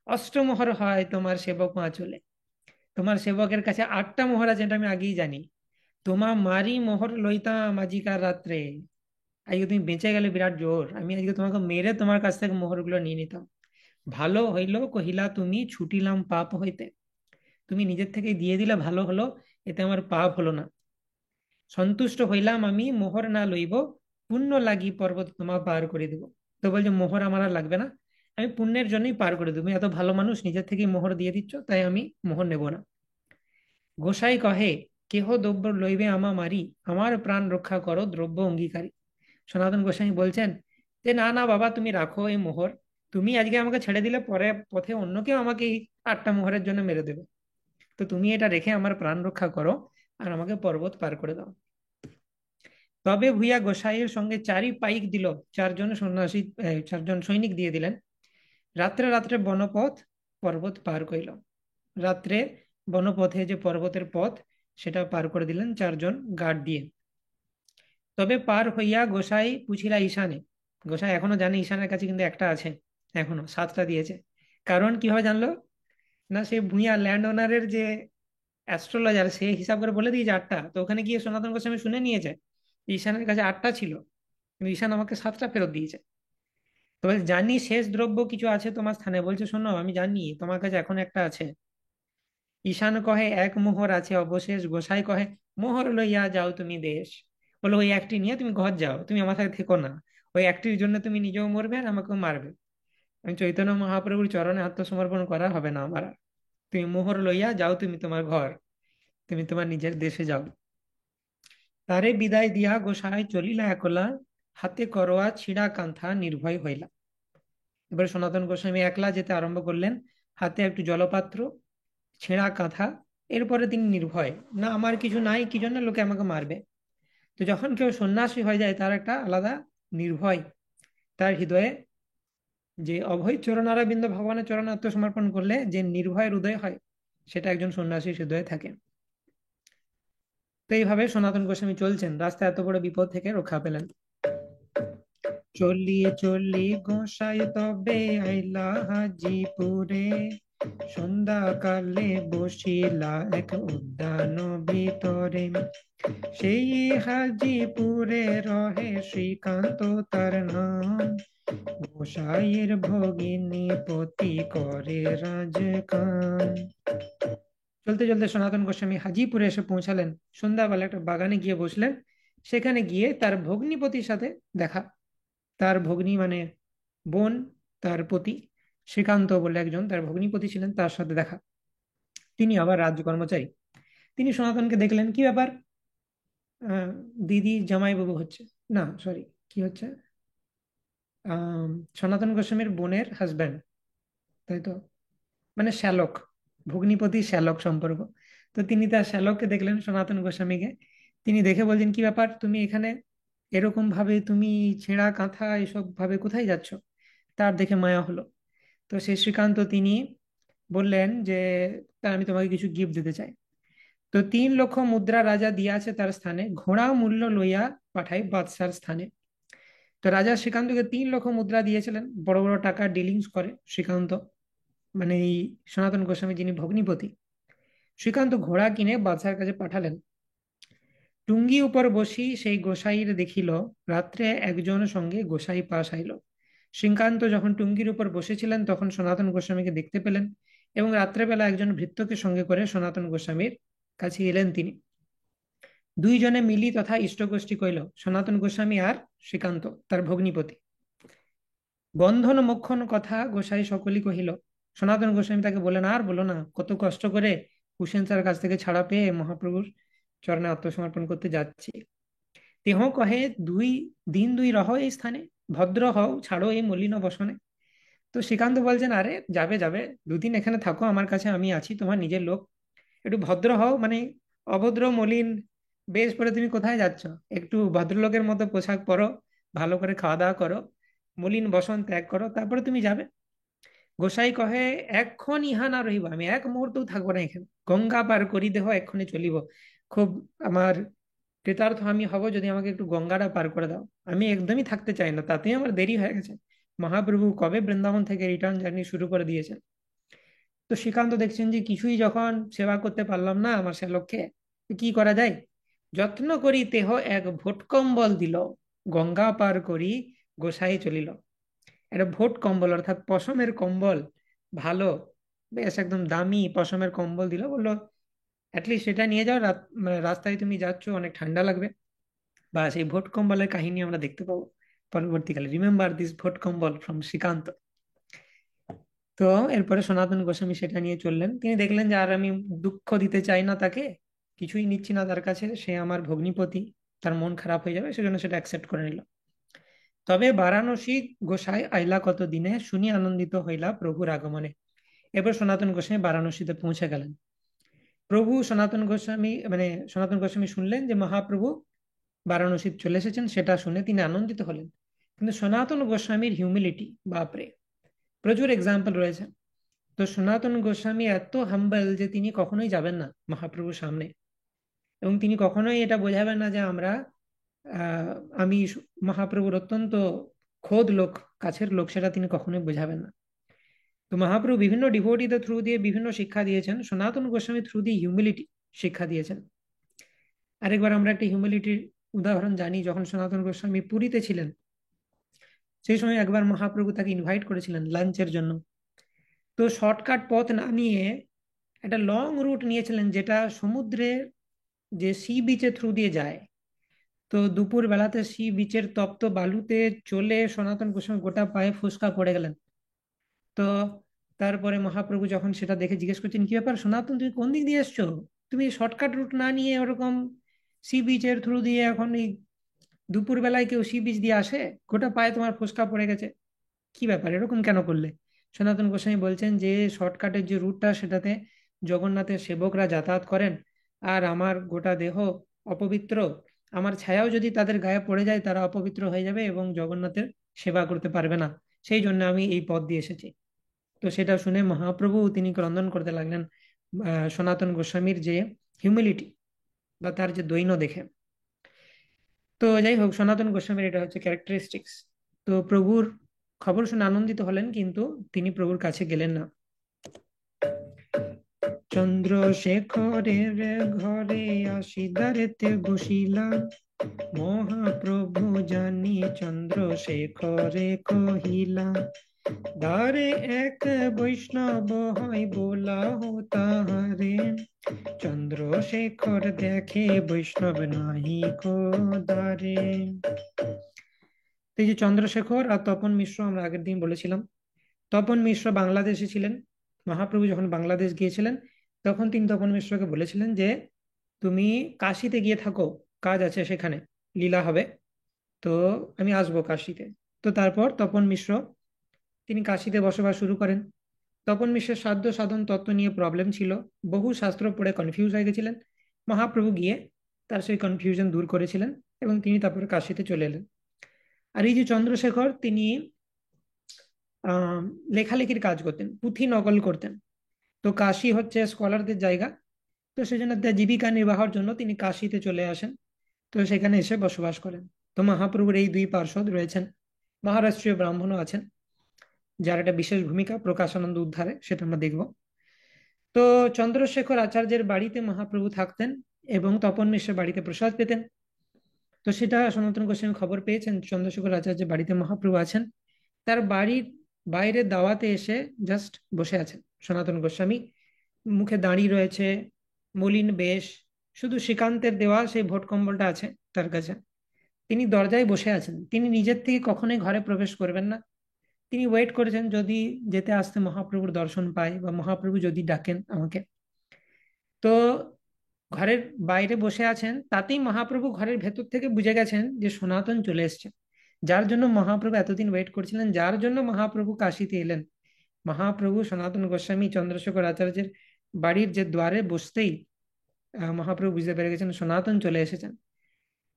অষ্টমোহর হয় তোমার সেবক মা চলে, তোমার সেবকের কাছে 8টা মোহর আছে, এটা আমি আগেই জানি। তোমার মারি মোহর লইতাম আজিকার রাত্রে, আজকে তুমি বেঁচে গেলে বিরাট জোর, আমি আজকে তোমাকে মেরে তোমার কাছ থেকে মোহরগুলো নিয়ে নিতাম। ভালো হইল কহিলা তুমি, ছুটিলাম পাপ হইতে, তুমি নিজের থেকে দিয়ে দিলে ভালো হলো, এতে আমার পাপ হলো না। সন্তুষ্ট হইলাম আমি, মোহর না লইব, পুণ্য লাগি পর্বত তোমার পার করে দেবো। তো বলছে মোহর আমার আর লাগবে না, আমি পুণ্যের জন্যই পার করে দেবো, তুমি এত ভালো মানুষ, নিজের থেকেই মোহর দিয়ে দিচ্ছ, তাই আমি মোহর নেব না। গোসাই কহে, কেহ দ্রব্য লইবে আমা মারি, আমার প্রাণ রক্ষা করো দ্রব্য অঙ্গীকারী। সনাতন গোস্বামী বলছেন যে না না বাবা, তুমি রাখো এই মোহর, তুমি আজকে আমাকে ছেড়ে দিলে পরে পথে অন্য কেউ আমাকে এই 8টা মোহরের জন্য মেরে দেবে, তো তুমি এটা রেখে আমার প্রাণ রক্ষা করো আর আমাকে পর্বত পার করে দাও। তবে ভূয়া গোসাইয়ের সঙ্গে 4ই পাইক দিল, 4জন সন্ন্যাসী, 4জন সৈনিক দিয়ে দিলেন। রাত্রে রাত্রে বনপথ পর্বত পার কইল, রাত্রে বনপথে যে পর্বতের পথ সেটা পার করে দিলেন 4জন গার্ড দিয়ে। তবে পার হইয়া গোসাই পুছিলা ঈশানে, গোসাই এখনো জানে ঈশানের কাছে কিন্তু একটা আছে, এখনো 7টা দিয়েছে। কারণ কিভাবে জানলো, না সে ভূঁইয়া ল্যান্ড ওনারের যে অ্যাস্ট্রোলজার, সে হিসাব করে বলে দিয়েছে 8টা, তো ওখানে গিয়ে সনাতন গোস্বামী শুনে নিয়েছে ঈশানের কাছে 8টা ছিল, কিন্তু ঈশান আমাকে 7টা ফেরত দিয়েছে। তো বলছে, জানি শেষ দ্রব্য কিছু আছে তোমার স্থানে, বলছে শোনো আমি জানি তোমার কাছে এখন একটা আছে। ঈশান কহে 1 মোহর আছে অবশেষ, গোসাই কহে মোহর লইয়া যাও তুমি দেশ। বলো ওই একটি নিয়ে তুমি ঘর যাও, তুমি আমার সাথে থেকো না, ওই একটির জন্য তুমি নিজেও মরবে আর আমাকেও মারবে, আমি চৈতন্য মহাপ্রভুর চরণে আত্মসমর্পণ করা হবে না আমার আর। তুমি মোহর লইয়া যাও তুমি তোমার ঘর, তুমি তোমার নিজের দেশে যাও। তারে বিদায় দিয়া গোসাই চলিলা একলা, হাতে করোয়া ছিঁড়া কান্থা নির্ভয় হইলা। এবার সনাতন গোস্বামী একলা যেতে আরম্ভ করলেন, হাতে একটু জলপাত্র, ছেঁড়া কাঁথা। এরপরে তিনি নির্ভয়, না আমার কিছু নাই, কি জন্য লোকে আমাকে মারবে। তো যখন কেউ সন্ন্যাসী হয়ে যায় তার একটা আলাদা নির্ভয় তার হৃদয়ে যে অভয় চরণারবিন্দ ভগবানের চরণে আত্মসমর্পণ করলে যে নির্ভয় হৃদয় হয়, সেটা একজন সন্ন্যাসীর হৃদয়ে থাকে। তো এইভাবে সনাতন গোস্বামী চলছেন, রাস্তায় এত বড় বিপদ থেকে রক্ষা পেলেন। চলিয়ে চলি গোসাই তবে আইলা হাজিপুরে, সন্ধ্যা কালে বসিলা এক উদ্যান ভিতরে, সেই হাজিপুরে রহে শ্রীকান্ত তার নাম, গোসাইয়ের ভগিনী পতি করে রাজকাম। চলতে চলতে সনাতন গোস্বামী হাজিপুরে এসে পৌঁছালেন। সন্ধ্যাবেলা একটা বাগানে গিয়ে বসলেন। সেখানে গিয়ে তার ভগ্নিপতির সাথে দেখা। তার ভগ্নী মানে বোন, তার পতি শ্রীকান্ত বলে একজন তার ভগ্নিপতি ছিলেন, তার সাথে দেখা। তিনি আবার রাজ্য কর্মচারী। তিনি সনাতনকে দেখলেন, কি ব্যাপার? আহ দিদি জামাইবাবু হচ্ছে, না সরি, কি হচ্ছে, আহ সনাতন গোস্বামীর বোনের হাজব্যান্ড, তাই তো, মানে শ্যালক, ভগ্নিপতি শ্যালক সম্পর্ক। তো তিনি তার শ্যালককে দেখলেন, সনাতন গোস্বামীকে। তিনি দেখে বলছেন, কি ব্যাপার তুমি এখানে এরকম ভাবে, তুমি ছেঁড়া কাঁথা এসব ভাবে কোথায় যাচ্ছ? তার দেখে মায়া হলো। তো সেই শ্রীকান্ত তিনি বললেন যে, তা আমি তোমাকে কিছু গিফট দিতে চাই। তো 3 লক্ষ মুদ্রা রাজা দিয়াছে তার স্থানে, ঘোড়া মূল্য লইয়া পাঠাই বাদশার স্থানে। তো রাজা শ্রীকান্তকে 3 লক্ষ মুদ্রা দিয়েছিলেন, বড় বড় টাকা ডিলিংস করে শ্রীকান্ত, মানে এই সনাতন গোস্বামী যিনি ভগ্নিপতি। শ্রীকান্ত ঘোড়া কিনে বাদশার কাছে পাঠালেন। টুঙ্গি উপর বসি সেই গোসাইর দেখিল, রাত্রে একজন সঙ্গে গোসাই পাশ আইল। শ্রীকান্ত যখন টুঙ্গির উপর বসেছিলেন তখন সনাতন গোস্বামীকে দেখতে পেলেন, এবং রাত্রেবেলা একজন ভৃত্যকে সঙ্গে করে সনাতন গোস্বামীর কাছে এলেন তিনি। দুইজনে মিলি তথা ইষ্টগোষ্ঠী কইল, সনাতন গোস্বামী আর শ্রীকান্ত তার ভগ্নিপতি। বন্ধন মোক্ষণ কথা গোসাই সকলই কহিল। সনাতন গোস্বামী তাকে বলেন, আর বলো না, কত কষ্ট করে হুসেন স্যার কাছ থেকে ছাড়া পেয়ে মহাপ্রভুর চরণে আত্মসমর্পণ করতে যাচ্ছি। তেহ কহে, 2 দিন 2 রহ এই স্থানে, ভদ্র হও, ছাড়ো এই মলিন বসনে। তো শ্রীকান্ত বলছেন, আরে যাবে যাবে, 2 দিন এখানে থাকো আমার কাছে, আমি আছি তোমার নিজের লোক। একটু ভদ্র হও, মানে অভদ্র মলিন বেশ পরে তুমি কোথায় যাচ্ছ? একটু ভদ্রলোকের মতো পোশাক পরো, ভালো করে খাওয়া দাওয়া করো, মলিন বসন ত্যাগ করো, তারপরে তুমি যাবে। গোসাই কহে, এক্ষণ ইহা না রহিব, আমি এক মুহূর্তও থাকবো না এখানে, গঙ্গা পার করি দেহ এক্ষুনি চলিব। খুব আমার কৃতার্থ আমি হব যদি আমাকে একটু গঙ্গাটা পার করে দাও, আমি একদমই থাকতে চাই না, তাতেই আমার দেরি হয়ে গেছে। মহাপ্রভু কবে বৃন্দাবন থেকে রিটার্ন জার্নি শুরু করে দিয়েছেন। তো শ্রীকান্ত দেখছেন যে কিছুই যখন সেবা করতে পারলাম না আমার শ্যালককে, তো কি করা যায়? যত্ন করি তেহ এক ভোটকম্বল দিল, গঙ্গা পার করি গোসাই চলিল। একটা ভোট কম্বল অর্থাৎ পশমের কম্বল, ভালো, বেশ একদম দামি পশমের কম্বল দিল, বললো অ্যাটলিস্ট সেটা নিয়ে যাও, মানে রাস্তায় তুমি যাচ্ছ, অনেক ঠান্ডা লাগবে। বা সেই ভোট কম্বলের কাহিনী আমরা দেখতে পাবো পরবর্তীকালে, রিমেম্বার দিস ভোট কম্বল ফ্রম শ্রীকান্ত। তো এরপরে সনাতন গোস্বামী সেটা নিয়ে চললেন। তিনি দেখলেন যে আর আমি দুঃখ দিতে চাই না তাকে, কিছুই নিচ্ছি না তার কাছে, সে আমার ভগ্নিপতি, তার মন খারাপ হয়ে যাবে, সেজন্য সেটা অ্যাকসেপ্ট করে নিল। তবে বারাণসী গোসাই আইলা কত দিনে, শুনি আনন্দিত হইলা প্রভুর আগমনে। এরপর সনাতন গোস্বামী বারাণসীতে পৌঁছে গেলেন। প্রভু সনাতন গোস্বামী মানে সনাতন গোস্বামী শুনলেন যে মহাপ্রভু বারাণসী চলে এসেছেন, সেটা শুনে তিনি আনন্দিত হলেন। কিন্তু সনাতন গোস্বামীর হিউমিলিটি, বাপরে, প্রচুর এক্সাম্পল রয়েছে। তো সনাতন গোস্বামী এত হাম্বল যে তিনি কখনোই যাবেন না মহাপ্রভুর সামনে, এবং তিনি কখনোই এটা বোঝাবেন না যে আহ আমি মহাপ্রভুর অত্যন্ত খোদ লোক, কাছের লোক, সেটা তিনি কখনোই বোঝাবেন না। তো মহাপ্রভু বিভিন্ন ডিভোটিদের থ্রু দিয়ে বিভিন্ন শিক্ষা দিয়েছেন, সনাতন গোস্বামী থ্রু দিয়ে হিউমিলিটি শিক্ষা দিয়েছেন। আরেকবার আমরা একটা হিউমিলিটির উদাহরণ জানি, যখন সনাতন গোস্বামী পুরীতে ছিলেন, সেই সময় একবার মহাপ্রভু তাকে ইনভাইট করেছিলেন লাঞ্চের জন্য। তো শর্টকাট পথ না নিয়ে একটা লং রুট নিয়েছিলেন, যেটা সমুদ্রের যে সি বিচের থ্রু দিয়ে যায়। তো দুপুর বেলাতে সি বিচের তপ্ত বালুতে চলে সনাতন গোস্বামী গোটা পায়ে ফোস্কা পড়ে গেলেন। তো তারপরে মহাপ্রভু যখন সেটা দেখে জিজ্ঞেস করছেন, কি ব্যাপার সনাতন, তুমি কোন দিক দিয়ে এসছো? তুমি শর্টকাট রুট না নিয়ে ওরকম সি বিচের থ্রু দিয়ে, এখন এই দুপুর বেলায় কেউ সি বিচ দিয়ে আসে? গোটা পায়ে তোমার ফোস্কা পড়ে গেছে, কি ব্যাপার, এরকম কেন করলে? সনাতন গোস্বামী বলছেন যে শর্টকাটের যে রুটটা, সেটাতে জগন্নাথের সেবকরা যাতায়াত করেন, আর আমার গোটা দেহ অপবিত্র, আমার ছায়াও যদি তাদের গায়ে পড়ে যায় তারা অপবিত্র হয়ে যাবে এবং জগন্নাথের সেবা করতে পারবে না, সেই জন্য আমি এই পথ দিয়ে এসেছি। তো সেটা শুনে মহাপ্রভু তিনি ক্রন্দন করতে লাগলেন সনাতন গোস্বামীর যে হিউমিলিটি বা তার যে দৈন্য দেখে। তো যাই হোক, সনাতন গোস্বামীর এটা হচ্ছে ক্যারেক্টারিস্টিক্স। তো প্রভুর খবর শুনে আনন্দিত হলেন, কিন্তু তিনি প্রভুর কাছে গেলেন না। চন্দ্রশেখরের ঘরে আসি দ্বারেতে বসিলা, মহাপ্রভু জানি চন্দ্রশেখরে কহিলা, দ্বারে এক বৈষ্ণব হয় বোলা হো তাহারে, চন্দ্রশেখর দেখে বৈষ্ণব নাহি কো দ্বারে। এই যে চন্দ্রশেখর আর তপন মিশ্র, আমরা আগের দিন বলেছিলাম, তপন মিশ্র বাংলাদেশে ছিলেন। মহাপ্রভু যখন বাংলাদেশ গিয়েছিলেন, তখন তিনি তপন মিশ্রকে বলেছিলেন যে তুমি কাশিতে গিয়ে থাকো, কাজ আছে সেখানে, লীলা হবে, তো আমি আসবো কাশিতে। তো তারপর তপন মিশ্র তিনি কাশিতে বসবাস শুরু করেন। তপন মিশ্রের সাধ্য সাধন তত্ত্ব নিয়ে প্রবলেম ছিল, বহু শাস্ত্র পড়ে কনফিউজ হয়ে গেছিলেন। মহাপ্রভু গিয়ে তার সেই কনফিউশন দূর করেছিলেন এবং তিনি তারপরে কাশিতে চলে এলেন। আর এই যে চন্দ্রশেখর, তিনি আহ লেখালেখির কাজ করতেন, পুঁথি নকল করতেন। তো কাশী হচ্ছে স্কলারদের জায়গা, তো সেজন্য তার জীবিকা নির্বাহের জন্য তিনি কাশীতে চলে আসেন। তো সেখানে এসে বসবাস করেন। তো মহাপ্রভুর এই দুই পার্ষদ রয়েছেন, মহারাষ্ট্রীয় ব্রাহ্মণও আছেন, যার একটা বিশেষ ভূমিকা প্রকাশানন্দ উদ্ধারে, সেটা আমরা দেখব। তো চন্দ্রশেখর আচার্যের বাড়িতে মহাপ্রভু থাকতেন এবং তপন মিশ্রের বাড়িতে প্রসাদ পেতেন। তো সেটা সনাতন গোস্বামী খবর পেয়েছেন, চন্দ্রশেখর আচার্যের বাড়িতে মহাপ্রভু আছেন। তার বাড়ির বাইরে দাওয়াতে এসে জাস্ট বসে আছেন সনাতন গোস্বামী, মুখে দাঁড়ি রয়েছে, মলিন বেশ, শুধু শ্রীকান্তের দেওয়া সেই ভোট কম্বলটা আছে তার কাছে। তিনি দরজায় বসে আছেন, তিনি নিজের থেকে কখনোই ঘরে প্রবেশ করবেন না। তিনি ওয়েট করেছেন যদি যেতে আসতে মহাপ্রভুর দর্শন পায় বা মহাপ্রভু যদি ডাকেন আমাকে। তো ঘরের বাইরে বসে আছেন, তাতেই মহাপ্রভু ঘরের ভেতর থেকে বুঝে গেছেন যে সনাতন চলে এসছে, যার জন্য মহাপ্রভু এতদিন ওয়েট করছিলেন, যার জন্য মহাপ্রভু কাশীতে এলেন। মহাপ্রভু সনাতন গোস্বামী চন্দ্রশেখর আচার্যের বাড়ির যে দ্বারে বসতেই মহাপ্রভু বুঝতে পেরে গেছেন সনাতন চলে এসেছেন।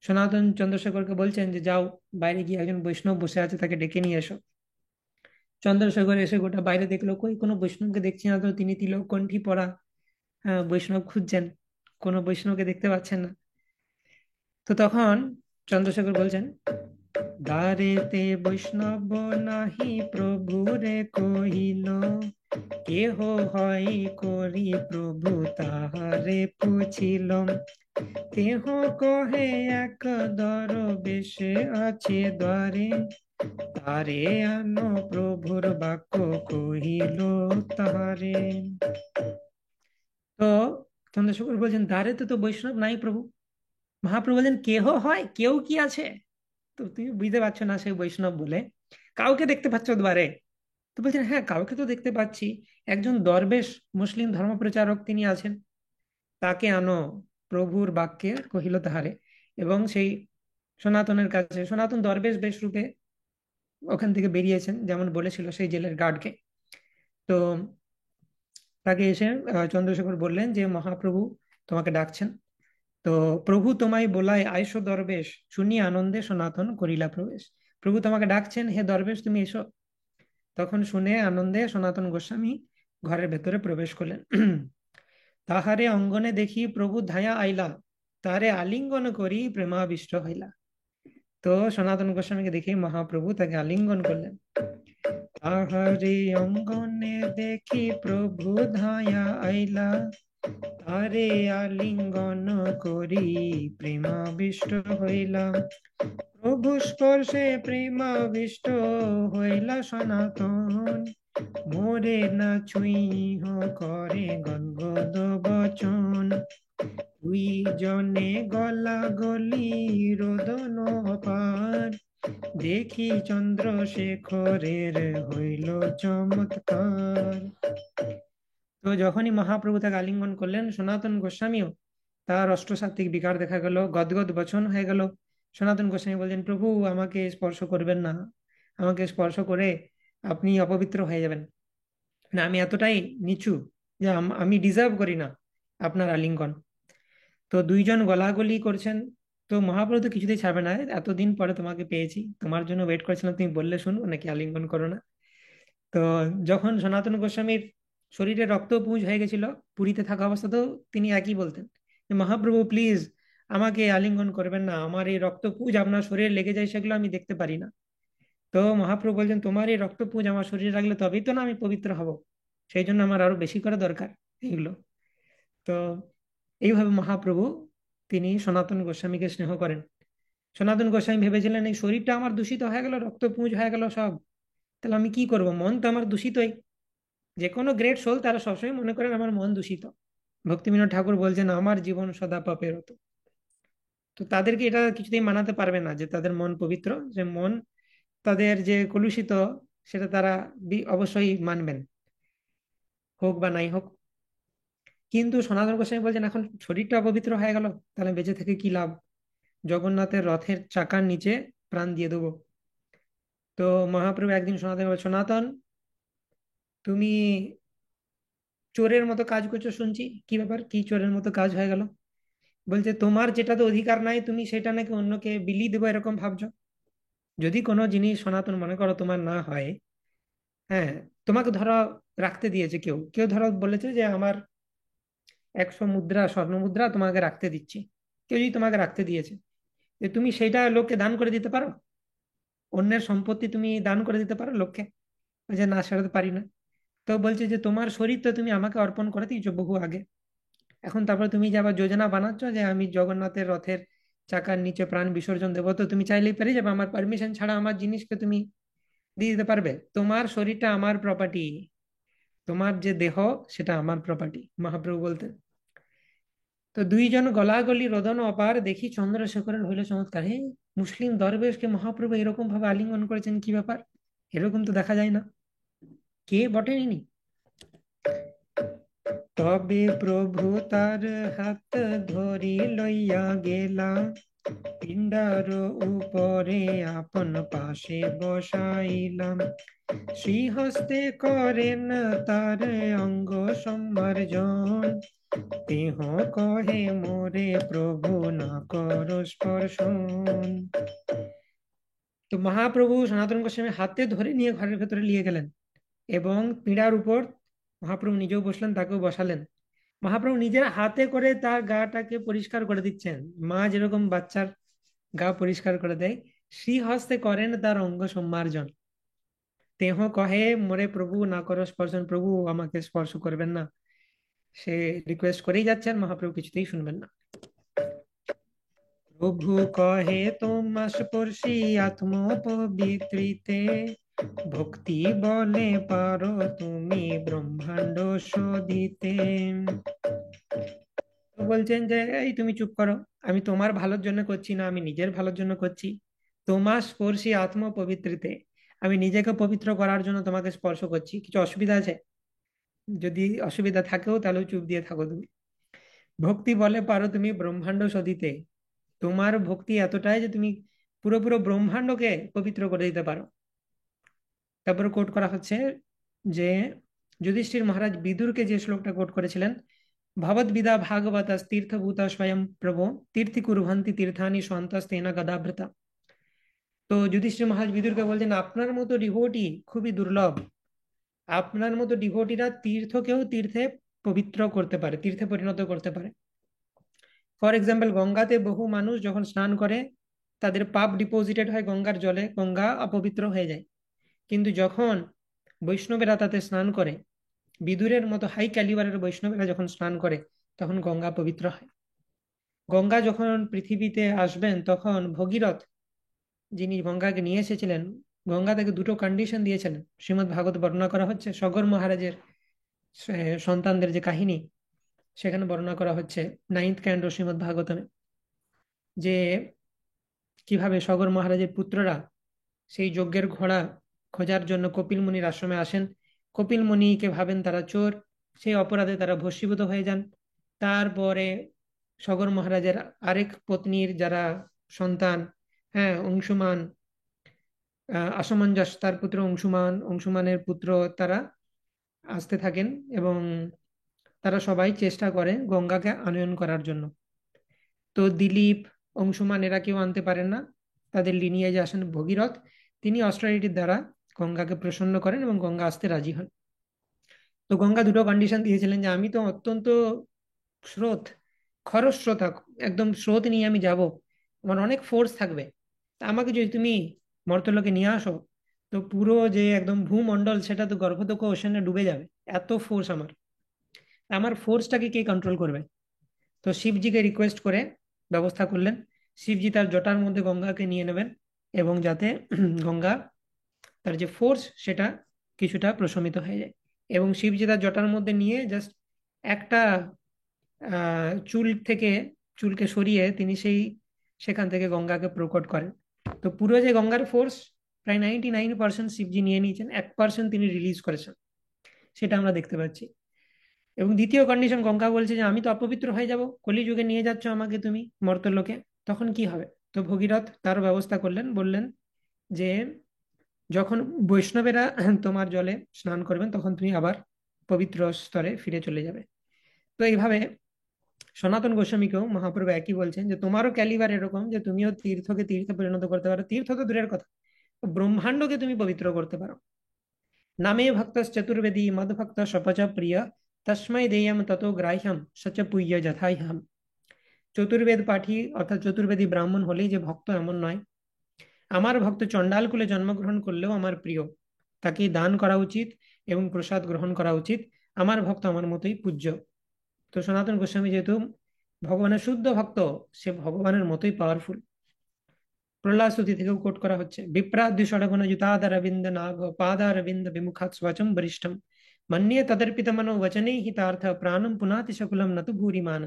সনাতন চন্দ্রশেখরকে বলছেন যে যাও, বাইরে গিয়ে একজন বৈষ্ণব বসে আছে, তাকে ডেকে নিয়ে এসো। চন্দ্রশেখর এসে গোটা বাইরে দেখলো, কই কোনো বৈষ্ণবকে দেখছি না তো। তিনি তিলক কণ্ঠী পরা বৈষ্ণব খুঁজছেন, কোনো বৈষ্ণবকে দেখতে পাচ্ছেন না। তো তখন চন্দ্রশেখর বলছেন, দ্বারেতে বৈষ্ণব নাহি প্রভুরে কহিল, কেহ হয় করি প্রভু তাহারে পুছিল, কেহ কহে এক দরবেশে আছে দ্বারে, তারে আনো প্রভুর বাক্য কহিল তাহারে। তো চন্দ্রশেখর বলছেন, দ্বারে তো তো বৈষ্ণব নাই প্রভু। মহাপ্রভু বলছেন, কেহ হয়, কেউ কি আছে? তো তুমি বুঝতে পারছো না সে বৈষ্ণব বলে? কাউকে দেখতে পাচ্ছ দ্বারে? তো বলছেন, হ্যাঁ কাউকে তো দেখতে পাচ্ছি, একজন দরবেশ মুসলিম ধর্মপ্রচারক তিনি আছেন, তাকে আনো প্রভুর বাক্যে কহিল তাহারে। এবং সেই সনাতনের কাছে, সনাতন দরবেশ বেশ রূপে ওখান থেকে বেরিয়েছেন, যেমন বলেছিল সেই জেলের গার্ডকে। তো তাকে এসে চন্দ্রশেখর বললেন যে মহাপ্রভু তোমাকে ডাকছেন। তো প্রভু তোমায় বোলায় আইসো দরবেশ, শুনি আনন্দে সনাতন করিলা প্রবেশ। প্রভু তোমাকে ডাকছেন, হে দরবেশ তুমি এসো। তখন শুনে আনন্দে সনাতন গোস্বামী ঘরের ভেতরে প্রবেশ করলেন। তাহারে অঙ্গনে দেখি প্রভু ধায়া আইলা, তাহারে আলিঙ্গন করি প্রেমাবিষ্ট হইলা। তো সনাতন গোস্বামীকে দেখে মহাপ্রভু তাকে আলিঙ্গন করলেন। তাহারে অঙ্গনে দেখি প্রভু ধায়া আইলা, তারে আলিঙ্গন করি প্রেমাবিষ্ট হইলাম। প্রভু স্পর্শে প্রেমাবিষ্ট হইলা সনাতন, মোরে না ছুঁইহ করে গদগদ বচন। দুই জনে গলা গলি রোদন পার, দেখি চন্দ্রশেখরের হইল চমৎকার। তো যখনই মহাপ্রভু তাকে আলিঙ্গন করলেন, সনাতন গোস্বামীও তার অষ্টসাত্ত্বিক বিকার দেখা গেল, গদগদ বচন হয়ে গেল। সনাতন গোস্বামী বলছেন, প্রভু আমাকে স্পর্শ করবেন না, আমাকে স্পর্শ করে আপনি অপবিত্র হয়ে যাবেন না, আমি এতটাই নিচু যে আমি ডিজার্ভ করি না আপনার আলিঙ্গন। তো দুইজন গলাগলি করছেন, তো মহাপ্রভু তো কিছুতেই ছাড়বে না, এতদিন পরে তোমাকে পেয়েছি, তোমার জন্য ওয়েট করেছিলাম, তুমি বললে শুনবো নাকি আলিঙ্গন করো না। তো যখন সনাতন গোস্বামীর শরীরে রক্তপুঞ্জ হয়ে গেছিল পুরীতে থাকা অবস্থাতেও তিনি একই বলতেন যে মহাপ্রভু প্লিজ আমাকে আলিঙ্গন করবেন না, আমার এই রক্তপুঞ্জ আপনার শরীরে লেগে যায়, সেগুলো আমি দেখতে পারি না। তো মহাপ্রভু বলছেন তোমার এই রক্তপুঞ্জ আমার শরীরে রাখলে তবেই তো না আমি পবিত্র হব, সেই জন্য আমার আরো বেশি করে দরকার এগুলো। তো এইভাবে মহাপ্রভু তিনি সনাতন গোস্বামীকে স্নেহ করেন। সনাতন গোস্বামী ভেবেছিলেন এই শরীরটা আমার দূষিত হয়ে গেল, রক্তপুঞ্জ হয়ে গেল সব, তাহলে আমি কি করব, মন তো আমার দূষিতই। যে কোনো গ্রেট সোল তারা সবসময় মনে করেন আমার মন দূষিত। ভক্তিবিনোদ ঠাকুর বলছেন আমার জীবন সদা পাপের হতো। তো তাদেরকে এটা কিছুতেই মানাতে পারবে না যে তাদের মন পবিত্র, যে মন তাদের যে কলুষিত, সেটা তারা অবশ্যই মানবেন, হোক বা নাই হোক। কিন্তু সনাতন গোস্বামী বলছেন এখন শরীরটা অপবিত্র হয়ে গেল, তাহলে বেঁচে থেকে কি লাভ, জগন্নাথের রথের চাকার নিচে প্রাণ দিয়ে দেবো। তো মহাপ্রভু একদিন সনাতন সনাতন তুমি চোরের মতো কাজ করছো শুনছি, কি ব্যাপার, কি চোরের মতো কাজ হয়ে গেল? বলছে তোমার যেটা তো অধিকার নাই তুমি সেটা নাকি অন্যকে বিলিয়ে দেবো এরকম ভাবছো। যদি কোনো জিনিস সনাতন মনে করো তোমার না হয়, হ্যাঁ, তোমাকে ধরো রাখতে দিয়েছে কেউ, কেউ ধরো বলেছে যে আমার 100 মুদ্রা স্বর্ণ মুদ্রা তোমাকে রাখতে দিচ্ছি, কেউ যদি তোমাকে রাখতে দিয়েছে, যে তুমি সেইটা লোককে দান করে দিতে পারো, অন্যের সম্পত্তি তুমি দান করে দিতে পারো লোককে? যে না, সেটা তো পারি না। তো বলছে যে তোমার শরীর তো তুমি আমাকে অর্পণ করে দিয়েছো বহু আগে, এখন তারপর তুমি যে আবার যোজনা বানাচ্ছ যে আমি জগন্নাথের রথের চাকার নিচে প্রাণ বিসর্জন দেবো, তো তুমি চাইলেই পেরে যাবে, আমার পারমিশন ছাড়া আমার জিনিসকে তুমি দিয়ে দিতে পারবে? তোমার শরীরটা আমার প্রপার্টি, তোমার যে দেহ সেটা আমার প্রপার্টি, মহাপ্রভু বলতেন। তো দুইজন গলাগলি রোদন অপার দেখি চন্দ্রশেখরের হইল চমৎকার, হে, মুসলিম দরবেশকে মহাপ্রভু এরকম ভাবে আলিঙ্গন করেছেন, কি ব্যাপার, এরকম তো দেখা যায় না, কে বটেন ইনি? তবে প্রভু তার হাত ধরি লইয়া গেলা, পিণ্ডার উপরে আপন পাশে বসাইলাম, শ্রীহস্তে করেন তার অঙ্গ সম্মার্জন, দেহ কহে মোরে প্রভু না কর স্পর্শন। তো মহাপ্রভু সনাতন গোস্বামী হাতে ধরে নিয়ে ঘরের ভেতরে নিয়ে গেলেন, এবং পীড়ার উপর মহাপ্রভু নিজেও বসলেন, তাকেও বসালেন। মহাপ্রভু নিজের হাতে করে তার গাটাকে পরিষ্কার করে দিচ্ছেন, মা যেরকম বাচ্চার গা পরিষ্কার করে দেয়, শ্রীহস্তে করেন তার অঙ্গ সম্মার্জন, দেহ কহে মোরে প্রভু না করো স্পর্শন, প্রভু আমাকে স্পর্শ করবেন না। সে রিকোয়েস্ট করেই যাচ্ছেন, মহাপ্রভু কিছুতেই শুনবেন না। প্রভু কহে তোমা স্পর্শী আত্ম পবিত্রিতে, ভক্তি বলে পারো তুমি ব্রহ্মাণ্ড শোধিতে। তো বলছেন যে এই তুমি চুপ করো, আমি তোমার ভালোর জন্য করছি না, আমি নিজের ভালোর জন্য করছি। তোমার স্পর্শী আত্ম পবিত্রিতে, আমি নিজেকে পবিত্র করার জন্য তোমাকে স্পর্শ করছি, কিছু অসুবিধা আছে? যদি অসুবিধা থাকেও তাহলে চুপ দিয়ে থাকো তুমি। ভক্তি বলে পারো তুমি ব্রহ্মাণ্ড সদিতে, তোমার ভক্তি এতটাই যে তুমি পুরো পুরো ব্রহ্মাণ্ডকে পবিত্র করে দিতে পারো। তারপরে কোট করা হচ্ছে যে যুধিষ্ঠির মহারাজ বিদুরকে যে শ্লোকটা কোট করেছিলেন, ভগবদ্বিদা ভাগবত তীর্থভূত স্বয়ং প্রভো, তীর্থি কুরভন্তি তীর্থানি সন্তস্তেনা গদাভৃতা। তো যুধিষ্ঠির মহারাজ বিদুরকে বলছেন আপনার মতো ডিভোটি খুবই দুর্লভ, আপনার মতো ডিভোটিরা তীর্থকেও তীর্থে পবিত্র করতে পারে, তীর্থে পরিণত করতে পারে। ফর এক্সাম্পল গঙ্গাতে বহু মানুষ যখন স্নান করে তাদের পাপ ডিপোজিটেড হয় গঙ্গার জলে, গঙ্গা অপবিত্র হয়ে যায়। কিন্তু যখন বৈষ্ণবেরা তাতে স্নান করে, বিদুরের মতো হাই ক্যালিবারের বৈষ্ণবেরা যখন স্নান করে, তখন গঙ্গা পবিত্র হয়। গঙ্গা যখন পৃথিবীতে আসবেন তখন ভগীরথ, যিনি গঙ্গাকে নিয়ে এসেছিলেন, গঙ্গা তাকে দুটো কন্ডিশন দিয়েছিলেন। শ্রীমদ্ ভাগবত বর্ণনা করা হচ্ছে সগর মহারাজের সন্তানদের যে কাহিনী, সেখানে বর্ণনা করা হচ্ছে 9th ক্যান্টো শ্রীমদ্ ভাগবতমে, যে কিভাবে সগর মহারাজের পুত্ররা সেই যজ্ঞের ঘোড়া খোঁজার জন্য কপিল মুনির আশ্রমে আসেন। কপিল মুনিকে ভাবেন তারা চোর, সেই অপরাধে তারা ভস্মীভূত হয়ে যান। তারপরে সগর মহারাজের আরেক পত্নীর যারা সন্তান, হ্যাঁ, অংশুমান, অসমঞ্জস তার পুত্র অংশুমান, অংশুমানের পুত্র, তারা আসতে থাকেন, এবং তারা সবাই চেষ্টা করে গঙ্গাকে আনয়ন করার জন্য। তো দিলীপ, অংশুমান এরা কেউ আনতে পারেন না। তাদের লিনিয়েজে আসেন ভগীরথ, তিনি অস্ট্রারিটির দ্বারা গঙ্গাকে প্রসন্ন করেন এবং গঙ্গা আসতে রাজি হন। তো গঙ্গা দুটো কন্ডিশন দিয়েছিলেন, যে আমি তো অত্যন্ত স্রোত, খরস্রোতা, একদম স্রোত নিয়ে আমি যাব, আমার অনেক ফোর্স থাকবে, তা আমাকে যদি তুমি মর্তলোকে নিয়ে আসো, তো পুরো যে একদম ভূমণ্ডল সেটা তো গর্ভদক ওশানে ডুবে যাবে, এত ফোর্স আমার, আমার ফোর্সটাকে কে কন্ট্রোল করবে? তো শিবজিকে রিকোয়েস্ট করে ব্যবস্থা করলেন, শিবজি তার জটার মধ্যে গঙ্গাকে নিয়ে নেবেন, এবং যাতে গঙ্গা তার যে ফোর্স সেটা কিছুটা প্রশমিত হয়ে যায়। এবং শিবজি তার জটার মধ্যে নিয়ে জাস্ট একটা চুল থেকে, চুলকে সরিয়ে তিনি সেখান থেকে গঙ্গাকে প্রকট করেন। তো পুরো যে গঙ্গার ফোর্স প্রায় 99% শিবজি নিয়ে নিয়েছেন, 1% তিনি রিলিজ করেছেন, সেটা আমরা দেখতে পাচ্ছি। এবং দ্বিতীয় কন্ডিশন, গঙ্গা বলছে যে আমি তো অপবিত্র হয়ে যাব, কলিযুগে নিয়ে যাচ্ছ আমাকে তুমি মর্তলোকে, তখন কি হবে? তো ভগীরথ তার ব্যবস্থা করলেন, বললেন যে যখন বৈষ্ণবেরা তোমার জলে স্নান করবেন তখন তুমি আবার পবিত্র স্তরে ফিরে চলে যাবে। তো এইভাবে সনাতন গোস্বামীকেও মহাপ্রভু একই বলছেন, যে তোমারও ক্যালিবার এরকম, যে তুমিও তীর্থকে তীর্থে পরিণত করতে পারো, তীর্থ তো দূরের কথা, ব্রহ্মাণ্ডকে তুমি পবিত্র করতে পারো। নামে ভক্ত চতুর্বেদী মদ ভক্ত সপচ প্রিয়, তস্মৈ দেয়ম ততো গ্রাহ্যম সচ পুయ్য যথাহ্যম। চতুর্বেদ পাঠী অর্থাৎ চতুর্বেদী ব্রাহ্মণ হলেই যে ভক্ত এমন নয়, আমার ভক্ত চণ্ডাল কুলে জন্মগ্রহণ করলেও আমার প্রিয়, তাকে দান করা উচিত এবং প্রসাদ গ্রহণ করা উচিত, আমার ভক্ত আমার মতোই পূজ্য। তো সনাতন গোস্বামী যেহেতু ভগবানের শুদ্ধ ভক্ত, সে ভগবানের মতোই পাওয়ারফুল। প্রহ্লাদ স্তুতি থেকেও কোট করা হচ্ছে, বিপ্রাদ্যু ষড়গুণ যুতাদার বিন্দ নাগ পাদার বিন্দ বিমুখাত স্বচম বরিষ্ঠম মন্যে তদর্পিত মনো বচনেই হিতার্থ প্রাণম পুনাতি শকুলম নতু ভূরিমান।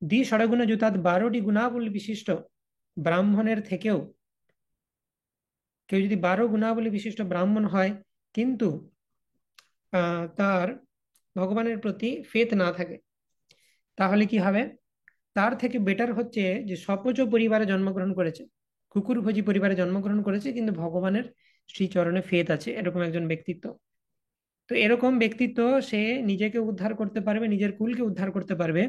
দ্বি ষড়গুণ যুতাৎ 12টি গুণাবলী বিশিষ্ট ব্রাহ্মণের থেকেও, কেউ যদি 12 গুণাবলী বিশিষ্ট ব্রাহ্মণ হয় কিন্তু তার ভগবানের প্রতি ফেথ না থাকে, তাহলে কি হবে? তার থেকে বেটার হচ্ছে যে সপচ পরিবারে জন্মগ্রহণ করেছে, কুকুরভোজী পরিবারে জন্মগ্রহণ করেছে, কিন্তু ভগবানের শ্রীচরণে ফেথ আছে, এরকম একজন ব্যক্তিত্ব। তো এরকম ব্যক্তিত্ব, সে নিজেকে উদ্ধার করতে পারবে, নিজের কুলকে উদ্ধার করতে পারবে,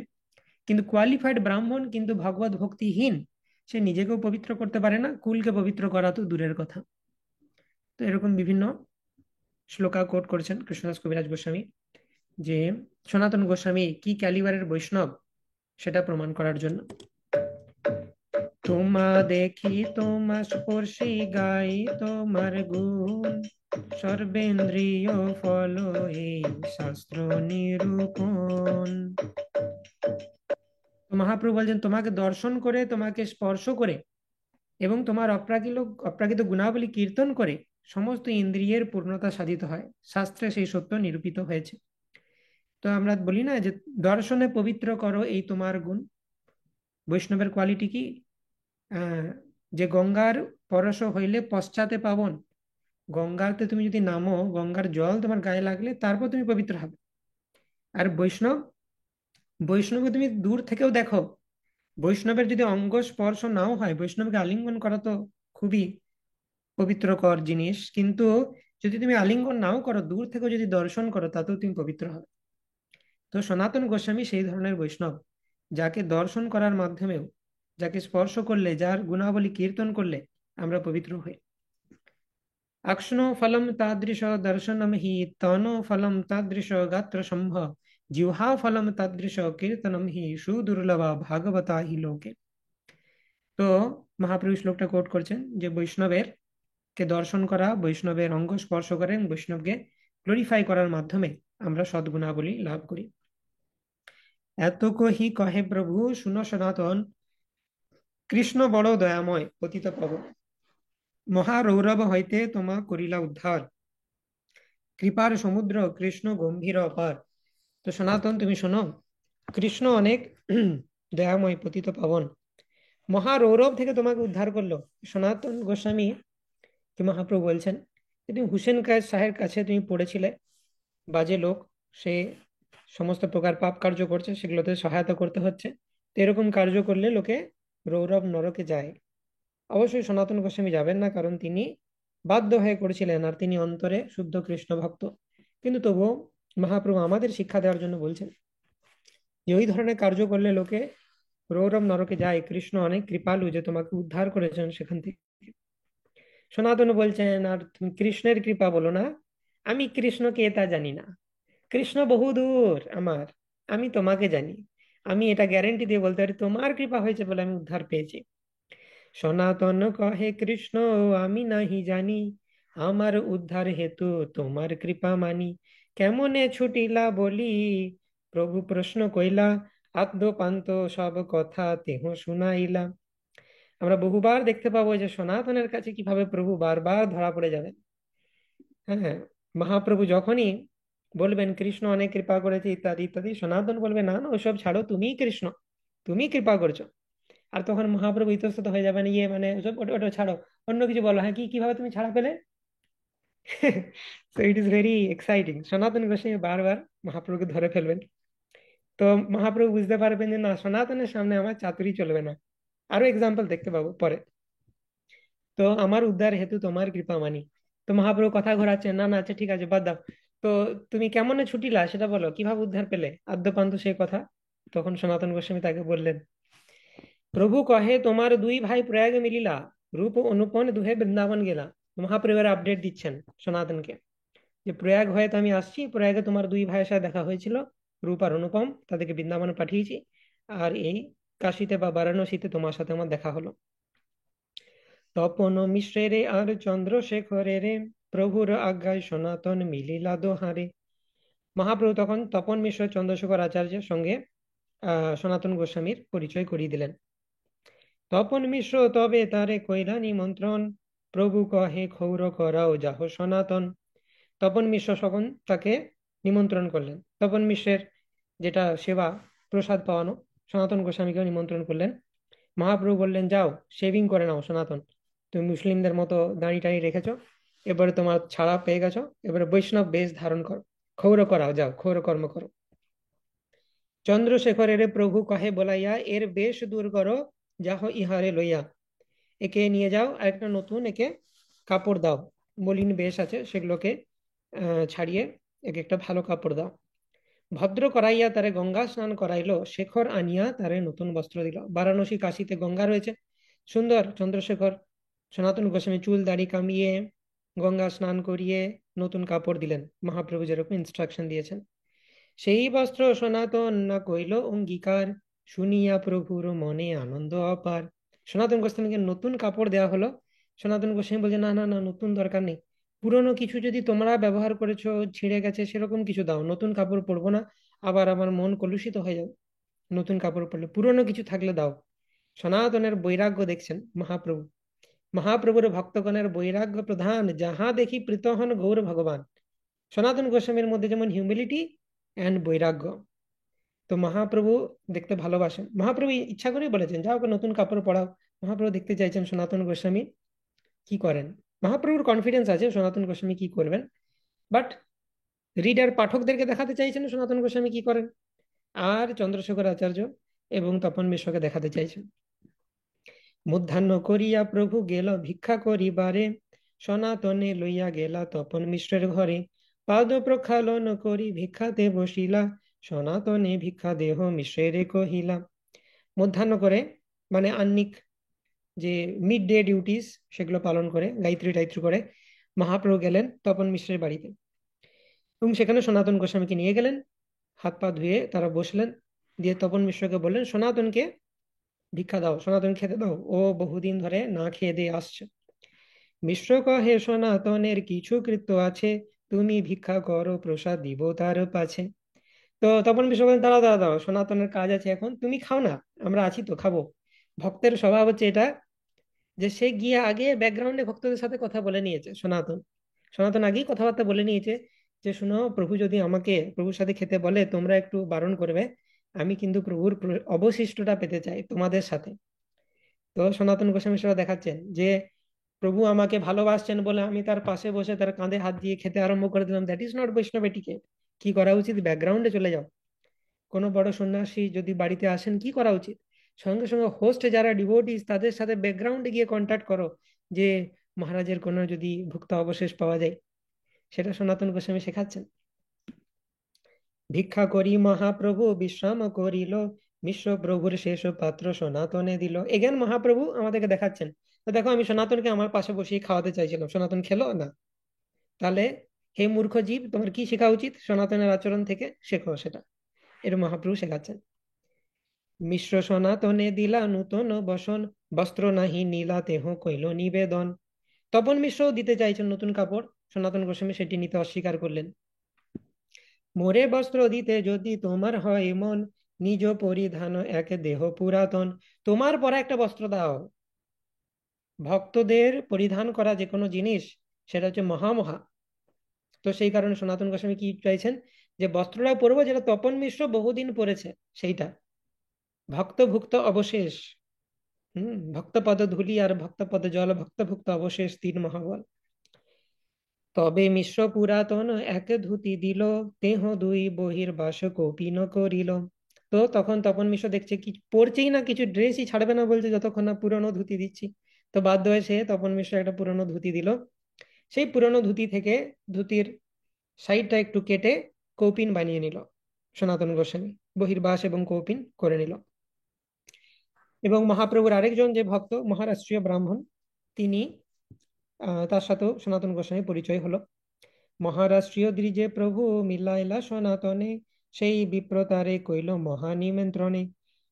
কিন্তু কোয়ালিফাইড ব্রাহ্মণ কিন্তু ভগবত ভক্তিহীন, সে নিজেকেও পবিত্র করতে পারে না, কুলকে পবিত্র করা তো দূরের কথা। তো এরকম বিভিন্ন শ্লোকা কোট করেছেন কৃষ্ণদাস কবিরাজ গোস্বামী, যে সনাতন গোস্বামী কি ক্যালিবারের বৈষ্ণব সেটা প্রমাণ করার জন্য। তোমা দেখি তোমা স্পর্শী গাই তোমার গুণ, সর্বেন্দ্রিয় ফল এই শাস্ত্র নিরূপণ। মহাপ্রভু বলছেন, তোমাকে দর্শন করে, তোমাকে স্পর্শ করে এবং তোমার অপ্রাকৃত গুণাবলী কীর্তন করে সমস্ত ইন্দ্রিয়ের পূর্ণতা সাধিত হয়, শাস্ত্রে সেই সত্য নিরূপিত হয়েছে। তো আমরা বলি না যে দর্শনে পবিত্র করো এই তোমার গুণ। বৈষ্ণবের কোয়ালিটি কি? যে গঙ্গার পরশ হইলে পশ্চাতে পাবন, গঙ্গাতে তুমি যদি নামো, গঙ্গার জল তোমার গায়ে লাগলে তারপর তুমি পবিত্র হবে। আর বৈষ্ণবকে তুমি দূর থেকেও দেখো, বৈষ্ণবের যদি অঙ্গ স্পর্শ নাও হয়, বৈষ্ণবকে আলিঙ্গন করা তো খুবই পবিত্রকর জিনিস, কিন্তু যদি তুমি আলিঙ্গন নাও করো, দূর থেকেও যদি দর্শন করো, তাতেও তুমি পবিত্র হবে। তো সনাতন গোস্বামী সেই ধরনের বৈষ্ণব, যাকে দর্শন করার মাধ্যমেও, যাকে স্পর্শ করলে, যার গুণাবলী কীর্তন করলে আমরা পবিত্র হই। अक्ष्णो फलम तादृश दर्शनम हि तनो फलम तादृश गात्र संभ, जिह्वा फलम तादृश कीर्तनम हि सुदुर्लभा भागवता हि लोके। তো মহাপ্রভু শ্লোকটা কোট করছেন, যে বৈষ্ণবের কে দর্শন করা, বৈষ্ণবের অঙ্গ স্পর্শ করেন, বৈষ্ণবকে গ্লোরিফাই করার মাধ্যমে আমরা সদ্গুণাবলী লাভ করি। এত কহি কহে প্রভু শুনো সনাতন, কৃষ্ণ বড় দয়াময় পতিত পাবন, মহারৌরব হইতে তোমা করিলা উদ্ধার, কৃপার সমুদ্র কৃষ্ণ গম্ভীর অপার। তো সনাতন তুমি শোনো, কৃষ্ণ অনেক দয়াময় পতিত পাবন, মহারৌরব থেকে তোমাকে উদ্ধার করলো। সনাতন গোস্বামী কি মহাপ্রভু বলছেন, যে তুমি হুসেন শাহের কাছে তুমি পড়েছিলে, বাজে লোক, সে সমস্ত প্রকার পাপ কার্য করছে, সেগুলোতে সহায়তা করতে হচ্ছে, তো এরকম কার্য করলে লোকে রৌরব নরকে যায়। অবশ্যই সনাতন গোস্বামী যাবেন না, কারণ তিনি বাধ্য হয়ে করেছিলেন, আর তিনি অন্তরে শুদ্ধ কৃষ্ণ ভক্ত। কিন্তু তবুও মহাপ্রভু আমাদের শিক্ষা দেওয়ার জন্য বলছেন যে ওই ধরনের কার্য করলে লোকে রৌরব নরকে যায়, কৃষ্ণ অনেক কৃপালু যে তোমাকে উদ্ধার করেছেন সেখান থেকে। সনাতন বলছেন, আর তুমি কৃষ্ণের কৃপা বলো না, আমি কৃষ্ণকে তা জানি না, কৃষ্ণ বহুদূর আমার, আমি তোমাকে জানি। আমি এটা গ্যারেন্টি দিয়ে বলতে পারি তোমার কৃপা হয়েছে বলে আমি উদ্ধার পেয়েছি। সনাতন কহে কৃষ্ণ আমি নাহি জানি, আমার উদ্ধার হেতু তোমার কৃপা মানি। কেমনে ছুটিলা বলি, প্রভু প্রশ্ন কইলা, আদ্য পান্ত সব কথা তেহ শুনাইলা। আমরা বহুবার দেখতে পাবো যে সনাতনের কাছে কিভাবে প্রভু বারবার ধরা পড়ে যাবেন। হ্যাঁ, মহাপ্রভু যখনই বলবেন কৃষ্ণ অনেক কৃপা করেছে ইত্যাদি ইত্যাদি, সনাতন বলবে না না ওসব ছাড়ো, তুমিই কৃষ্ণ, তুমি কৃপা করছো। আর তখন মহাপ্রভু ইতস্তত হয়ে যাবেন, ইয়ে মানে ওসব ওটা ওটা ছাড়ো, অন্য কিছু বলো। হ্যাঁ, কি কিভাবে তুমি ছাড়া পেলে? So it is very exciting. সনাতন গোস্বামী বারবার মহাপ্রভুকে ধরে ফেলবেন। তো মহাপ্রভু বুঝতে পারবেন যে না, সনাতনের সামনে আমার চাতুরি চলবে না। আরো এক্সাম্পল দেখতে পাবো পরে। তো আমার উদ্ধার হেতু তোমার কৃপা মানি। তো মহাপ্রভু কথা ঘোরাচ্ছেন, না না আচ্ছা ঠিক আছে বাদ দাও। তো তুমি কেমনে ছুটিলা সেটা বলো, কিভাবে উদ্ধার পেলে আদ্যপান্ত সেই কথা। তখন সনাতন গোস্বামী তাকে বললেন, প্রভু কহে তোমার দুই ভাই প্রয়াগে মিলিলা, রূপ অনুপন দুহে বৃন্দাবন গেলা। মহাপ্রভুর আপডেট দিচ্ছেন সনাতনকে যে প্রয়াগ হয়ে তো আমি আসছি, প্রয়াগে তোমার দুই ভাইয়ের সাথে দেখা হয়েছিল, রূপ আর অনুপম, তাদেরকে বৃন্দাবনে পাঠিয়েছি। আর এই কাশীতে বা বারাণসীতে তোমার সাথে আমার দেখা হলো। তপন মিশ্রে আর চন্দ্রশেখরে, প্রভুর আজ্ঞায় সনাতন মিলিলা দোহারে। মহাপ্রভু তখন তপন মিশ্র চন্দ্রশেখর আচার্যের সঙ্গে সনাতন গোস্বামীর পরিচয় করিয়ে দিলেন। তপন মিশ্র তবে তারে কইলা নিমন্ত্রণ, প্রভু কহে ক্ষৌর করাও যাহ সনাতন। তপন মিশ্র তখন তাকে নিমন্ত্রণ করলেন। তপন মিশ্রের যেটা সেবা, প্রসাদ পাওয়ানো, সনাতন গোস্বামীকে নিমন্ত্রণ করলেন। মহাপ্রভু বললেন, যাও শেভিং করে নাও সনাতন, তুমি মুসলিমদের মতো দাঁড়ি টাড়ি রেখেছো, এবারে তোমার ছাড়া পেয়ে গেছো, এবারে বৈষ্ণব বেশ ধারণ করো, ক্ষৌর করাও, যাও ক্ষৌর কর্ম করো। চন্দ্রশেখরের প্রভু কহে বলাইয়া, এর বেশ দূর করো, যাহ ইহারে লইয়া। একে নিয়ে যাও আর একটা নতুন একে কাপড় দাও, মলিন বেশ আছে সেগুলোকে ছাড়িয়ে একে একটা ভালো কাপড় দাও। ভদ্র করাইয়া তারে গঙ্গা স্নান করাইলো, শেখর আনিয়া তারে নতুন বস্ত্র দিল। বারাণসী কাশীতে গঙ্গা রয়েছে, সুন্দর। চন্দ্রশেখর সনাতন গোস্বামী চুল দাড়ি কামিয়ে গঙ্গা স্নান করিয়ে নতুন কাপড় দিলেন, মহাপ্রভু যেরকম ইনস্ট্রাকশন দিয়েছেন। সেই বস্ত্র সনাতন না কইল অঙ্গীকার, শুনিয়া প্রভুর মনে আনন্দ অপার। সনাতন গোস্বামীকে নতুন কাপড় দেওয়া হলো। সনাতন গোস্বামী বলছে, না না না, নতুন দরকার নেই, পুরনো কিছু যদি তোমরা ব্যবহার করেছো ছিঁড়ে গেছে সেরকম কিছু দাও, নতুন কাপড় পরবো না, আবার আমার মন কলুষিত হয়ে যাবে নতুন কাপড় পরলে, পুরনো কিছু থাকলে দাও। সনাতনের বৈরাগ্য দেখছেন মহাপ্রভু। মহাপ্রভুর ভক্তগণের বৈরাগ্য প্রধান, যাহা দেখি প্রীতহন গৌর ভগবান। সনাতন গোস্বামীর মধ্যে যেমন হিউমিলিটি অ্যান্ড বৈরাগ্য। তো মহাপ্রভু দেখতে ভালোবাসেন, মহাপ্রভু ইচ্ছা করেই বলেছেন যাও ওকে নতুন কাপড় পরাও। মহাপ্রভু দেখতে চাইছেন সনাতন গোস্বামী কি করেন। মহাপ্রভুর কনফিডেন্স আছে সনাতন গোস্বামী কি করবেন, বাট রিডার পাঠকদেরকে দেখাতে চাইছেন সনাতন গোস্বামী কি করেন। আর চন্দ্রশেখর আচার্য এবং তপন মিশ্রকে দেখাতে চাইছেন। মধ্যাহ্ন করিয়া প্রভু গেল ভিক্ষা করিবারে, সনাতনে লইয়া গেলা তপন মিশ্রের ঘরে। পাদ প্রক্ষালন করি ভিক্ষাতে বসিলা, সনাতনে ভিক্ষা দেহ মিশ্রেরে কহিলা। মধ্যাহ্ন করে মানে আহ্নিক যে মিড ডে ডিউটিস সেগুলো পালন করে গায়ত্রী টাইত্রী করে মহাপ্রভু গেলেন তপন মিশ্রের বাড়িতে, এবং সেখানে সনাতন গোস্বামীকে নিয়ে গেলেন। হাত পা ধুয়ে তারা বসলেন, দিয়ে তপন মিশ্রকে বললেন সনাতনকে ভিক্ষা দাও, সনাতন খেতে দাও, ও বহুদিন ধরে না খেয়ে দিয়ে আসছে। মিশ্র কহে সনাতনের কিছু কৃত্য আছে, তুমি ভিক্ষা করো প্রসাদ দিব তার পাছে। তো তপন মিশ্র বলেন, দাঁড়াও দাঁড়াও দাঁড়াও, সনাতনের কাজ আছে এখন, তুমি খাও না, আমরা আছি তো খাবো। ভক্তের স্বভাব হচ্ছে এটা, যে সে গিয়ে আগে ব্যাকগ্রাউন্ডে ভক্তদের সাথে কথা বলে নিয়েছে। সনাতন সনাতন আগেই কথাবার্তা বলে নিয়েছে যে শুনো, প্রভু যদি আমাকে প্রভুর সাথে খেতে বলে তোমরা একটু বারণ করবে, আমি কিন্তু প্রভুর অবশিষ্টটা পেতে চাই তোমাদের সাথে। তো সনাতন গোস্বামী সেবা দেখাচ্ছেন যে প্রভু আমাকে ভালোবাসছেন বলে আমি তার পাশে বসে তার কাঁধে হাত দিয়ে খেতে আরম্ভ করে দিলাম, দ্যাট ইজ নট বৈষ্ণব এটিকেট। কি করা উচিত, ব্যাকগ্রাউন্ডে চলে যাও। কোনো বড় সন্ন্যাসী যদি বাড়িতে আসেন কি করা উচিত, সঙ্গে সঙ্গে হোস্ট যারা ডিভোটিস তাদের সাথে ব্যাকগ্রাউন্ডে গিয়ে কন্ট্যাক্ট করো, যে মহারাজের কোনো যদি ভুক্ত অবশেষ পাওয়া যায়। সেটা সনাতন গোস্বামী শেখাচ্ছেন। ভিক্ষা করি মহাপ্রভু বিশ্রাম করিল, মিশ্র প্রভুর শেষ পাত্র সনাতনে দিল। এগেন মহাপ্রভু আমাদেরকে দেখাচ্ছেন, তো দেখো আমি সনাতনকে আমার পাশে বসিয়ে খাওয়াতে চাইছিলাম, সনাতন খেলো না। তাহলে হে মূর্খ জীব, তোমার কি শেখা উচিত? সনাতনের আচরণ থেকে শেখো সেটা। এর মহাপ্রভু শেখাচ্ছেন। মিশ্র সনাতনে দিলা নূতন বসন, বস্ত্র নাহি নীলা দেহ কইল নিবেদন। তপন মিশ্রও দিতে চাইছেন নতুন কাপড়, সনাতন গোস্বামী সেটি নিতে অস্বীকার করলেন। মোরে বস্ত্র দিতে যদি তোমার হয় মন, নিজ পরিধান এক দেহ পুরাতন। তোমার পরা একটা বস্ত্র দাও। ভক্তদের পরিধান করা যে কোনো জিনিস সেটা হচ্ছে মহামহা। তো সেই কারণে সনাতন গোস্বামী কি চাইছেন, যে বস্ত্রটা পরবো যেটা তপন মিশ্র বহুদিন পরেছে সেইটা। ভক্তভুক্ত অবশেষ। ভক্তপদ ধূলি আর ভক্তপদ জল, ভক্তভুক্ত অবশেষ তিন মহাবল। তবে মিশ্র পুরাতন এক ধুতি দিল, দেহ দুই বহির্বাস কৌপিন করিল। তো তখন তপন মিশ্র দেখছে কি পরছেই না, কিছু ড্রেসই ছাড়বে না, বলছে যতক্ষণ না পুরনো ধুতি দিচ্ছি। তো বাধ্য হয়ে সে তপন মিশ্র একটা পুরনো ধুতি দিল। সেই পুরনো ধুতি থেকে ধুতির সাইডটা একটু কেটে কৌপিন বানিয়ে নিল সনাতন গোস্বামী, বহির্বাস এবং কৌপিন করে নিল। এবং মহাপ্রভুর আরেকজন যে ভক্ত মহারাষ্ট্রীয় ব্রাহ্মণ, তিনি তার সাথেও সনাতন গোস্বামী পরিচয় হলো। মহারাষ্ট্রীয় দ্বিজে প্রভু মিলাইলা সনাতনে, সেই বিপ্রতারে কইল মহানিমন্ত্রণে।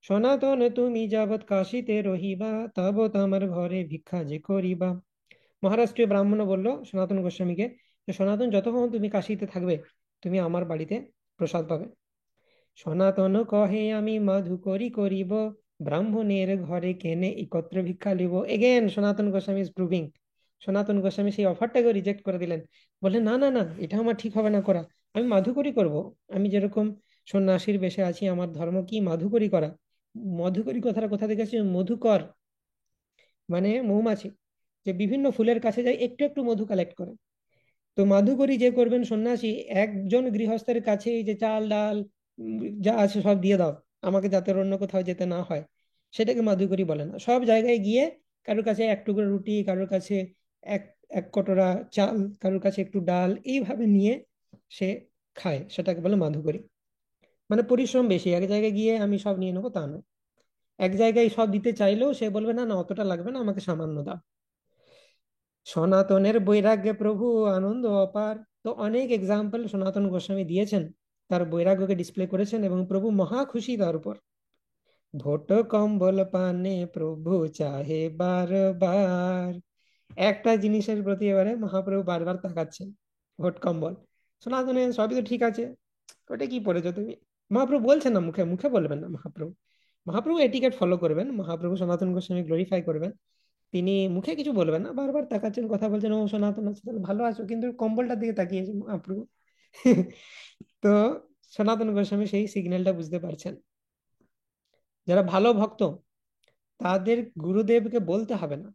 সনাতন তুমি যাবৎ কাশীতে রহিবা, তাবৎ আমার ঘরে ভিক্ষা যে করিবা। মহারাষ্ট্রীয় ব্রাহ্মণ বলল সনাতন গোস্বামীকে যে সনাতন যতক্ষণ তুমি কাশীতে থাকবে, তুমি আমার বাড়িতে প্রসাদ পাবে। সনাতন কহে আমি মাধুকরী করিব, ব্রাহ্মণের ঘরে কেনে একত্র ভিক্ষা লিব। এগেন সনাতন গোস্বামী ইজ প্রুভিং, সনাতন গোস্বামী সেই অফারটাকে রিজেক্ট করে দিলেন। বললেন না না না, এটা আমার ঠিক হবে না করা। আমি মাধুকরী করব। আমি যেরকম সন্ন্যাসীর বেশে আছি, আমার ধর্ম কি মাধুকরী করা। মধুকরী কথাটা কোথা থেকে আসছে? মধুকর মানে মৌমাছি, যে বিভিন্ন ফুলের কাছে যায় একটু একটু মধু কালেক্ট করে। তো মাধুকরী যে করবেন সন্ন্যাসী, একজন গৃহস্থের কাছে এই যে চাল ডাল যা আছে সব দিয়ে দাও, আমাকে যাতে অন্য কোথাও যেতে না হয়, সেটাকে মাধুকরী বলে না। সব জায়গায় গিয়ে কারোর কাছে এক টুকরো রুটি, কারোর কাছে এক এক কটোরা চাল, কারোর কাছে একটু ডাল, এইভাবে নিয়ে সে খায়, সেটাকে বলে মাধুকরী। মানে পরিশ্রম বেশি, এক জায়গায় গিয়ে আমি সব নিয়ে নেবো তা নয়। এক জায়গায় সব দিতে চাইলেও সে বলবে না না অতটা লাগবে না, আমাকে সামান্য দাও। সনাতনের বৈরাগ্যে প্রভু আনন্দ অপার। তো অনেক এক্সাম্পল সনাতন গোস্বামী দিয়েছেন, তার বৈরাগ্যকে ডিসপ্লে করেছেন এবং প্রভু মহা খুশি তার উপর। ভোট কম্বল পানে প্রভু চাহে বারবার। একটা জিনিসের প্রতি এবারে মহাপ্রভু বারবার তাকাচ্ছেন, ভোট কম্বল। সনাতনে সবই তো ঠিক আছে, ওটা কি পড়েছো তুমি? মহাপ্রভু বলছেন না, মুখে মুখে বলবেন না মহাপ্রভু। মহাপ্রভু এটিকেট ফলো করবেন, মহাপ্রভু সনাতন গোস্বামী গ্লোরিফাই করবেন। তিনি মুখে কিছু বলবেন না, বারবার তাকাচ্ছেন, কথা বলছেন, ও সনাতন আছে তাহলে ভালো আছো, কিন্তু কম্বলটার দিকে তাকিয়েছে মহাপ্রভু। তো সনাতন গোস্বামী সেই সিগন্যালটা বুঝতে পারছেন। যারা ভালো ভক্ত তাদের গুরুদেবকে বলতে হবে না।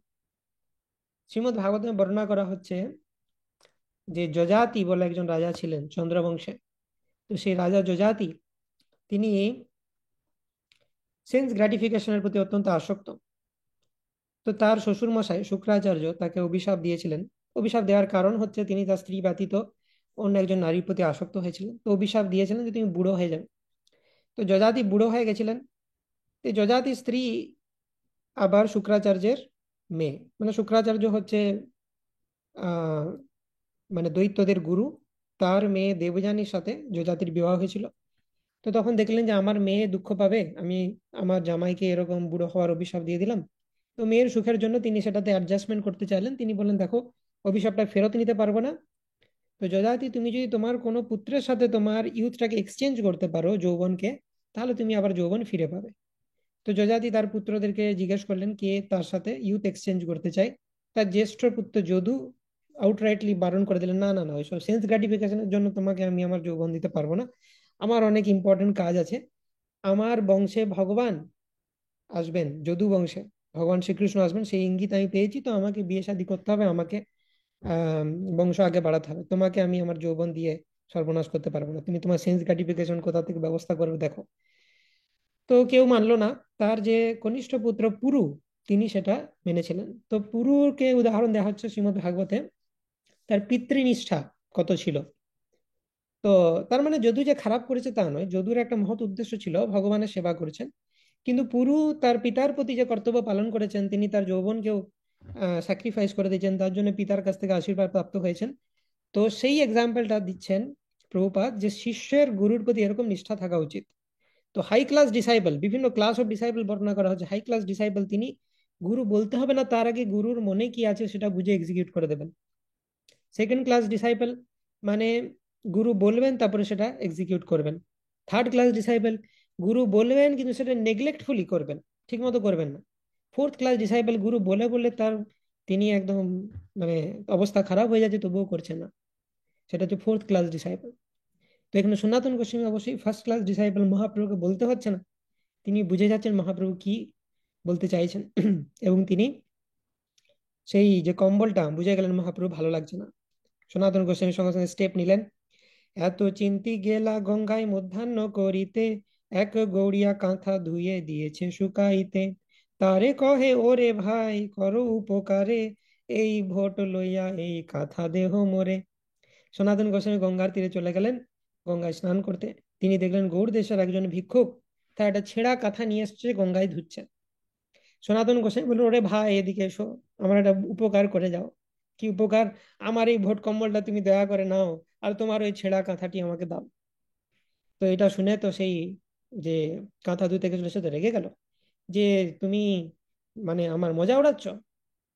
শ্রীমদ্ ভাগবতে বর্ণনা করা হচ্ছে যে যজাতি বলে একজন রাজা ছিলেন চন্দ্রবংশে। তো সেই রাজা যজাতি, তিনি সেন্স গ্র্যাটিফিকেশনের প্রতি অত্যন্ত আসক্ত। তো তার শ্বশুর মশাই শুক্রাচার্য তাকে অভিশাপ দিয়েছিলেন। অভিশাপ দেওয়ার কারণ হচ্ছে তিনি তার স্ত্রী ব্যতীত অন্য একজন নারীর প্রতি আসক্ত হয়েছিলেন। তো অভিশাপ দিয়েছিলেন যে তুমি বুড়ো হয়ে যাবে। তো যযাতি বুড়ো হয়ে গেছিলেন। তো যযাতি স্ত্রী আবার শুক্রাচার্যের মেয়ে, মানে শুক্রাচার্য হচ্ছে আহ মানে দৈত্যদের গুরু। তার মেয়ে দেবযানীর সাথে যযাতির বিবাহ হয়েছিল। তো তখন দেখলেন যে আমার মেয়ে দুঃখ পাবে, আমি আমার জামাইকে এরকম বুড়ো হওয়ার অভিশাপ দিয়ে দিলাম। তো মেয়ের সুখের জন্য তিনি সেটাতে অ্যাডজাস্টমেন্ট করতে চাইলেন। তিনি বললেন দেখো, অভিশাপটা ফেরত নিতে পারবো না। তো যযাতি তুমি যদি তোমার কোনো পুত্রের সাথে তোমার ইউথটাকে এক্সচেঞ্জ করতে পারো, যৌবনকে, তাহলে তুমি আবার যৌবন ফিরে পাবে। তো যযাতি তার পুত্রদেরকে জিজ্ঞেস করলেন কে তার সাথে ইউথ এক্সচেঞ্জ করতে চায়। তার জ্যেষ্ঠ পুত্র যদু আউটরাইটলি বারণ করে দিলেন, না না না, ওইসব সেন্স গ্রাটিফিকেশনের জন্য তোমাকে আমি আমার যৌবন দিতে পারবো না, আমার অনেক ইম্পর্টেন্ট কাজ আছে। আমার বংশে ভগবান আসবেন, যদু বংশে ভগবান শ্রীকৃষ্ণ আসবেন, সেই ইঙ্গিত আমি পেয়েছি। তো আমাকে বিয়ে শাদী করতে হবে, আমাকে আহ বংশ আগে বাড়াতে হবে। তোমাকে আমি আমার যৌবন দিয়ে সর্বনাশ করতে পারবো না, তুমি তোমার সেন্স গ্রাটিফিকেশন কোথা থেকে ব্যবস্থা করবে দেখো। তো কেউ মানলো না। তার যে কনিষ্ঠ পুত্র পুরু, তিনি সেটা মেনেছিলেন। তো পুরুকে উদাহরণ দেওয়া হচ্ছে শ্রীমদ্ ভাগবতে, তার পিতৃনিষ্ঠা কত ছিল। তো তার মানে যদু যে খারাপ করেছে তা নয়, যদুর একটা মহৎ উদ্দেশ্য ছিল, ভগবানের সেবা করেছেন। কিন্তু পুরু তার পিতার প্রতি যে কর্তব্য পালন করেছেন, তিনি তার যৌবনকেও স্যাক্রিফাইস করে দিয়েছেন, তার জন্য পিতার কাছ থেকে আশীর্বাদ প্রাপ্ত হয়েছেন। তো সেই এক্সাম্পলটা দিচ্ছেন প্রভুপাদ, যে শিষ্যের গুরুর প্রতি এরকম নিষ্ঠা থাকা উচিত। তো হাই ক্লাস ডিসাইবল, বিভিন্ন ক্লাস অফ ডিসাইবল বর্ণনা করা হচ্ছে। হাই ক্লাস ডিসাইবল তিনি গুরু বলতে হবে না, তার আগে গুরুর মনে কি আছে সেটা বুঝে এক্সিকিউট করে দেবেন। সেকেন্ড ক্লাস ডিসাইপল মানে গুরু বলবেন তারপরে সেটা এক্সিকিউট করবেন। থার্ড ক্লাস ডিসাইপল গুরু বলবেন কিন্তু সেটা নেগলেক্টফুলি করবেন, ঠিক মতো করবেন না। ফোর্থ ক্লাস ডিসাইপল গুরু বলে বলে তার তিনি একদম মানে অবস্থা খারাপ হয়ে যাচ্ছে তবুও করছেন না, সেটা হচ্ছে ফোর্থ ক্লাস ডিসাইপল। তো এখানে সনাতন গোস্বামী অবশ্যই ফার্স্ট ক্লাস ডিসাইপল, মহাপ্রভুকে বলতে হচ্ছে না, তিনি বুঝে যাচ্ছেন মহাপ্রভু কি বলতে চাইছেন। এবং তিনি সেই যে কম্বলটা বুঝে গেলেন মহাপ্রভু ভালো লাগছে না। সনাতন গোস্বামী সঙ্গে সঙ্গে স্টেপ নিলেন। এত চিন্তি গেলা গঙ্গায় মধ্যাহ্ন করিতে, এক গৌড়িয়া কাঁথা ধুয়ে দিয়েছে শুকাইতে, তারে কহে ওরে ভাই করো উপকারে, এই ভোট লইয়া এই কাঁথা দেহ মোরে। সনাতন গোস্বামী গঙ্গার তীরে চলে গেলেন গঙ্গায় স্নান করতে। তিনি দেখলেন গৌড় দেশের একজন ভিক্ষুক তার একটা ছেঁড়া কাঁথা নিয়ে এসছে, গঙ্গায় ধুচ্ছে। সনাতন গোসাই বলল, ওরে ভাই এদিকে এসো, আমার একটা উপকার করে যাও। কি উপকার? আমার এই ভোট কম্বলটা তুমি দয়া করে নাও, আর তোমার ওই ছেঁড়া কাঁথাটি আমাকে দাও। তো এটা শুনে তো সেই যে কাঁথা ধুতে গেছিল সে তো রেগে গেল, যে তুমি মানে আমার মজা উড়াচ্ছ।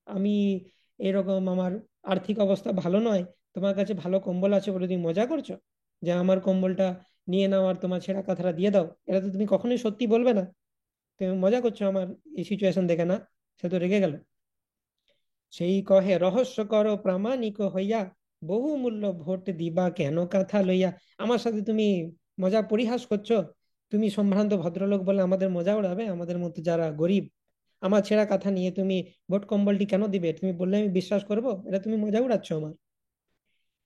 আমি এরকম, আমার আর্থিক অবস্থা ভালো নয়, তোমার কাছে ভালো কম্বল আছে বলে তুমি মজা করছো, যে আমার কম্বলটা নিয়ে নাও আর তোমার ছেঁড়া কাঁথাটা দিয়ে দাও। এটা তো তুমি কখনোই সত্যি বলবে না, তুমি মজা করছো আমার এই সিচুয়েশন দেখে না। সে তো রেগে গেল। সেই কহে রহস্য কর প্রামাণিক হইয়া, বহু মূল্য ভোট দিবা কেন কাথা লইয়া। আমার সাথে তুমি মজা পরিহাস করছো, তুমি সম্ভ্রান্ত ভদ্রলোক বলে আমাদের মজা উড়াবে, আমাদের মতো যারা গরিব। আমার ছেঁড়া কাঁথা নিয়ে তুমি ভোট কম্বলটি কেন দিবে? তুমি বললে আমি বিশ্বাস করবো? এটা তুমি মজা উড়াচ্ছ আমার।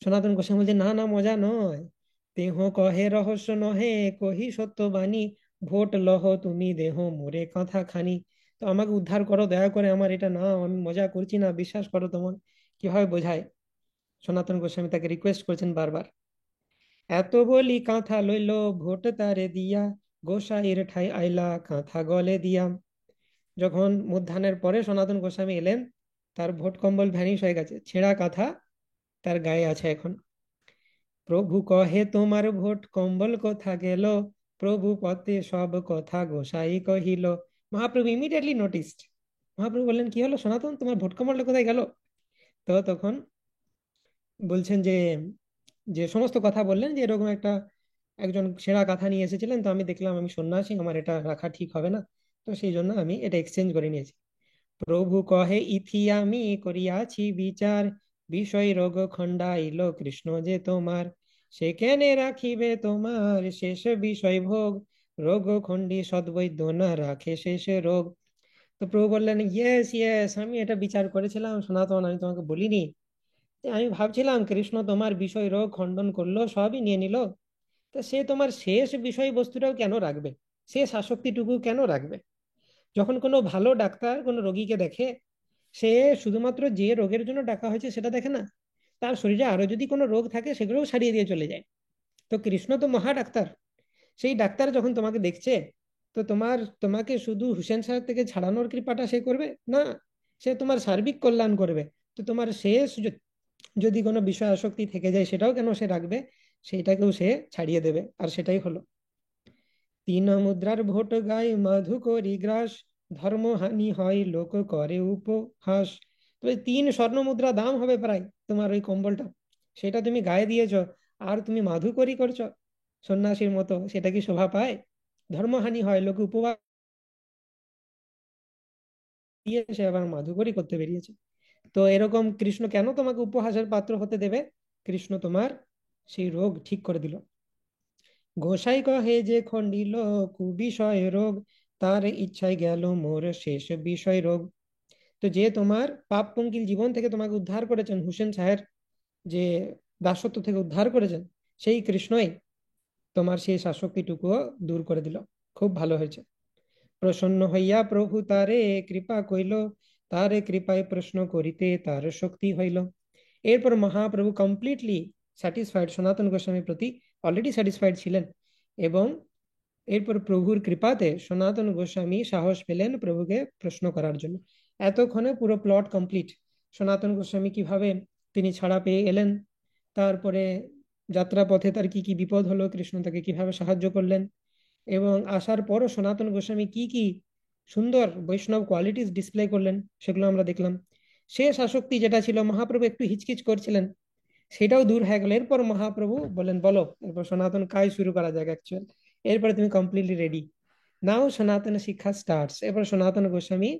সনাতন গোস্বামী বলছে, না না মজা নয়, দেহ কহে রহস্য নহে, কহি সত্য বাণী, ভোট লহ তুমি দেহ মোরে কাঁথা খানি। তো আমাকে উদ্ধার করো দয়া করে, আমার এটা না, আমি মজা করছি না, বিশ্বাস করো। তোমার কিভাবে বোঝায়? সনাতন গোস্বামী তাকে রিকোয়েস্ট করছেন বারবার। এত বলি কাঁথা লইল ভোট তারে দিয়া, গোসাইয়ের ঠাই আইলা কাঁথা গলে দিয়া। যখন মধ্যাহ্নের পরে সনাতন গোস্বামী এলেন, তার ভোট কম্বল ভ্যানিশ হয়ে গেছে, ছেঁড়া কাঁথা তার গায়ে আছে এখন। প্রভু কহে তোমার ভোট কম্বল কোথা গেল, প্রভু পথে সব কথা গোসাই কহিল। Mahaprabhu immediately noticed. মহাপ্রভু বললেন, কি হলো সনাতন, তোমার ভোট কম্বলটা কোথায় গেল? তো তখন বলছেন যে যে সমস্ত কথা বললেন, যে এরকম একটা একজন ছেঁড়া কাঁথা নিয়ে এসেছিলেন, তো আমি দেখলাম আমি সন্ন্যাসী, আমার এটা রাখা ঠিক হবে না, তো সেই জন্য আমি এটা এক্সচেঞ্জ করে নিয়েছি। প্রভু কহে ইথি আমি করিয়াছি বিচার, বিষয় রোগ খণ্ডাইল কৃষ্ণ যে তোমার, সে কেনে রাখিবে তোমার শেষ বিষয় ভোগ, রোগ খণ্ডী সদ্বৈদ্য না রাখে শেষে রোগ। তো প্রভু বললেন, ইয়েস ইয়েস, আমি এটা বিচার করেছিলাম সনাতন, আমি তোমাকে বলিনি। আমি ভাবছিলাম কৃষ্ণ তোমার বিষয় রোগ খণ্ডন করলো, সবই নিয়ে নিল, তা সে তোমার শেষ বিষয়বস্তুটাও কেন রাখবে, শেষ আসক্তিটুকু কেন রাখবে? যখন কোনো ভালো ডাক্তার কোনো রোগীকে দেখে, সে শুধুমাত্র যে রোগের জন্য ডাকা হয়েছে সেটা দেখে না, তার শরীরে আরো যদি কোনো রোগ থাকে সেগুলোও সারিয়ে দিয়ে চলে যায়। তো কৃষ্ণ তো মহা ডাক্তার, সেই ডাক্তার যখন তোমাকে দেখছে, তো তোমাকে শুধু হুসেন সাহেব থেকে ছাড়ানোর কৃপাটা সে করবে না, সে তোমার সার্বিক কল্যাণ করবে। তো তোমার শেষ যদি কোনো বিষয় আসক্তি থেকে যায় সেটাও কেন সে রাখবে, সেটাকেও সে ছাড়িয়ে দেবে। আর সেটাই হলো। তিন মুদ্রার ভোট গায়ে মধু করি গ্রাস, ধর্মহানি হয় লোক করে উপহাস। তো এই 3 স্বর্ণ মুদ্রা দাম হবে প্রায় তোমার ওই কম্বলটা, সেটা তুমি গায়ে দিয়েছো, আর তুমি মাধুকরি করছো সন্ন্যাসীর মতো, সেটা কি শোভা পায়? ধর্মহানি হয়, লোকে উপবাস দিয়ে সে আবার মাধুকরি করতে বেরিয়েছে। তো এরকম কৃষ্ণ কেন তোমাকে উপহাসের পাত্র হতে দেবে? কৃষ্ণ তোমার সেই রোগ ঠিক করে দিল। গোসাই কহে যে খণ্ডিল কুবিষয় রোগ, তার ইচ্ছায় গেল মোর শেষ বিষয় রোগ। তো যে তোমার পাপ পঙ্কিল জীবন থেকে তোমাকে উদ্ধার করেছেন, হুসেন শাহের যে দাসত্ব থেকে উদ্ধার করেছেন, সেই কৃষ্ণই তোমার সেই আসক্তিটুকুও দূর করে দিল। খুব ভালো হয়েছে। প্রসন্ন হইয়া প্রভু তারে কৃপা কইল, তারে কৃপায় প্রশ্ন করিতে তার শক্তি হইল। এরপর মহাপ্রভু কমপ্লিটলি স্যাটিসফাইড, সনাতন গোস্বামীর প্রতি অলরেডি স্যাটিসফাইড ছিলেন, এবং এরপর প্রভুর কৃপাতে সনাতন গোস্বামী সাহস পেলেন প্রভুকে প্রশ্ন করার জন্য। এতক্ষণে পুরো প্লট কমপ্লিট। সনাতন গোস্বামী কিভাবে তিনি ছাড়া পেয়ে এলেন, তারপরে যাত্রা পথে তার কি কি বিপদ হলো, কৃষ্ণ তাকে কিভাবে সাহায্য করলেন, এবং আসার পরও সনাতন গোস্বামী কি কি সুন্দর বৈষ্ণব কোয়ালিটিস ডিসপ্লে করলেন, সেগুলো আমরা দেখলাম। শেষ আসক্তি যেটা ছিল, মহাপ্রভু একটু হিচকিচ করছিলেন, সেটাও দূর হয়ে গেল। এরপর মহাপ্রভু বলেন বলো, এরপর সনাতন কাজ শুরু করা যাক অ্যাকচুয়াল। এরপরে তুমি কমপ্লিটলি রেডি, নাও সনাতন শিক্ষা স্টার্টস। এরপর সনাতন গোস্বামী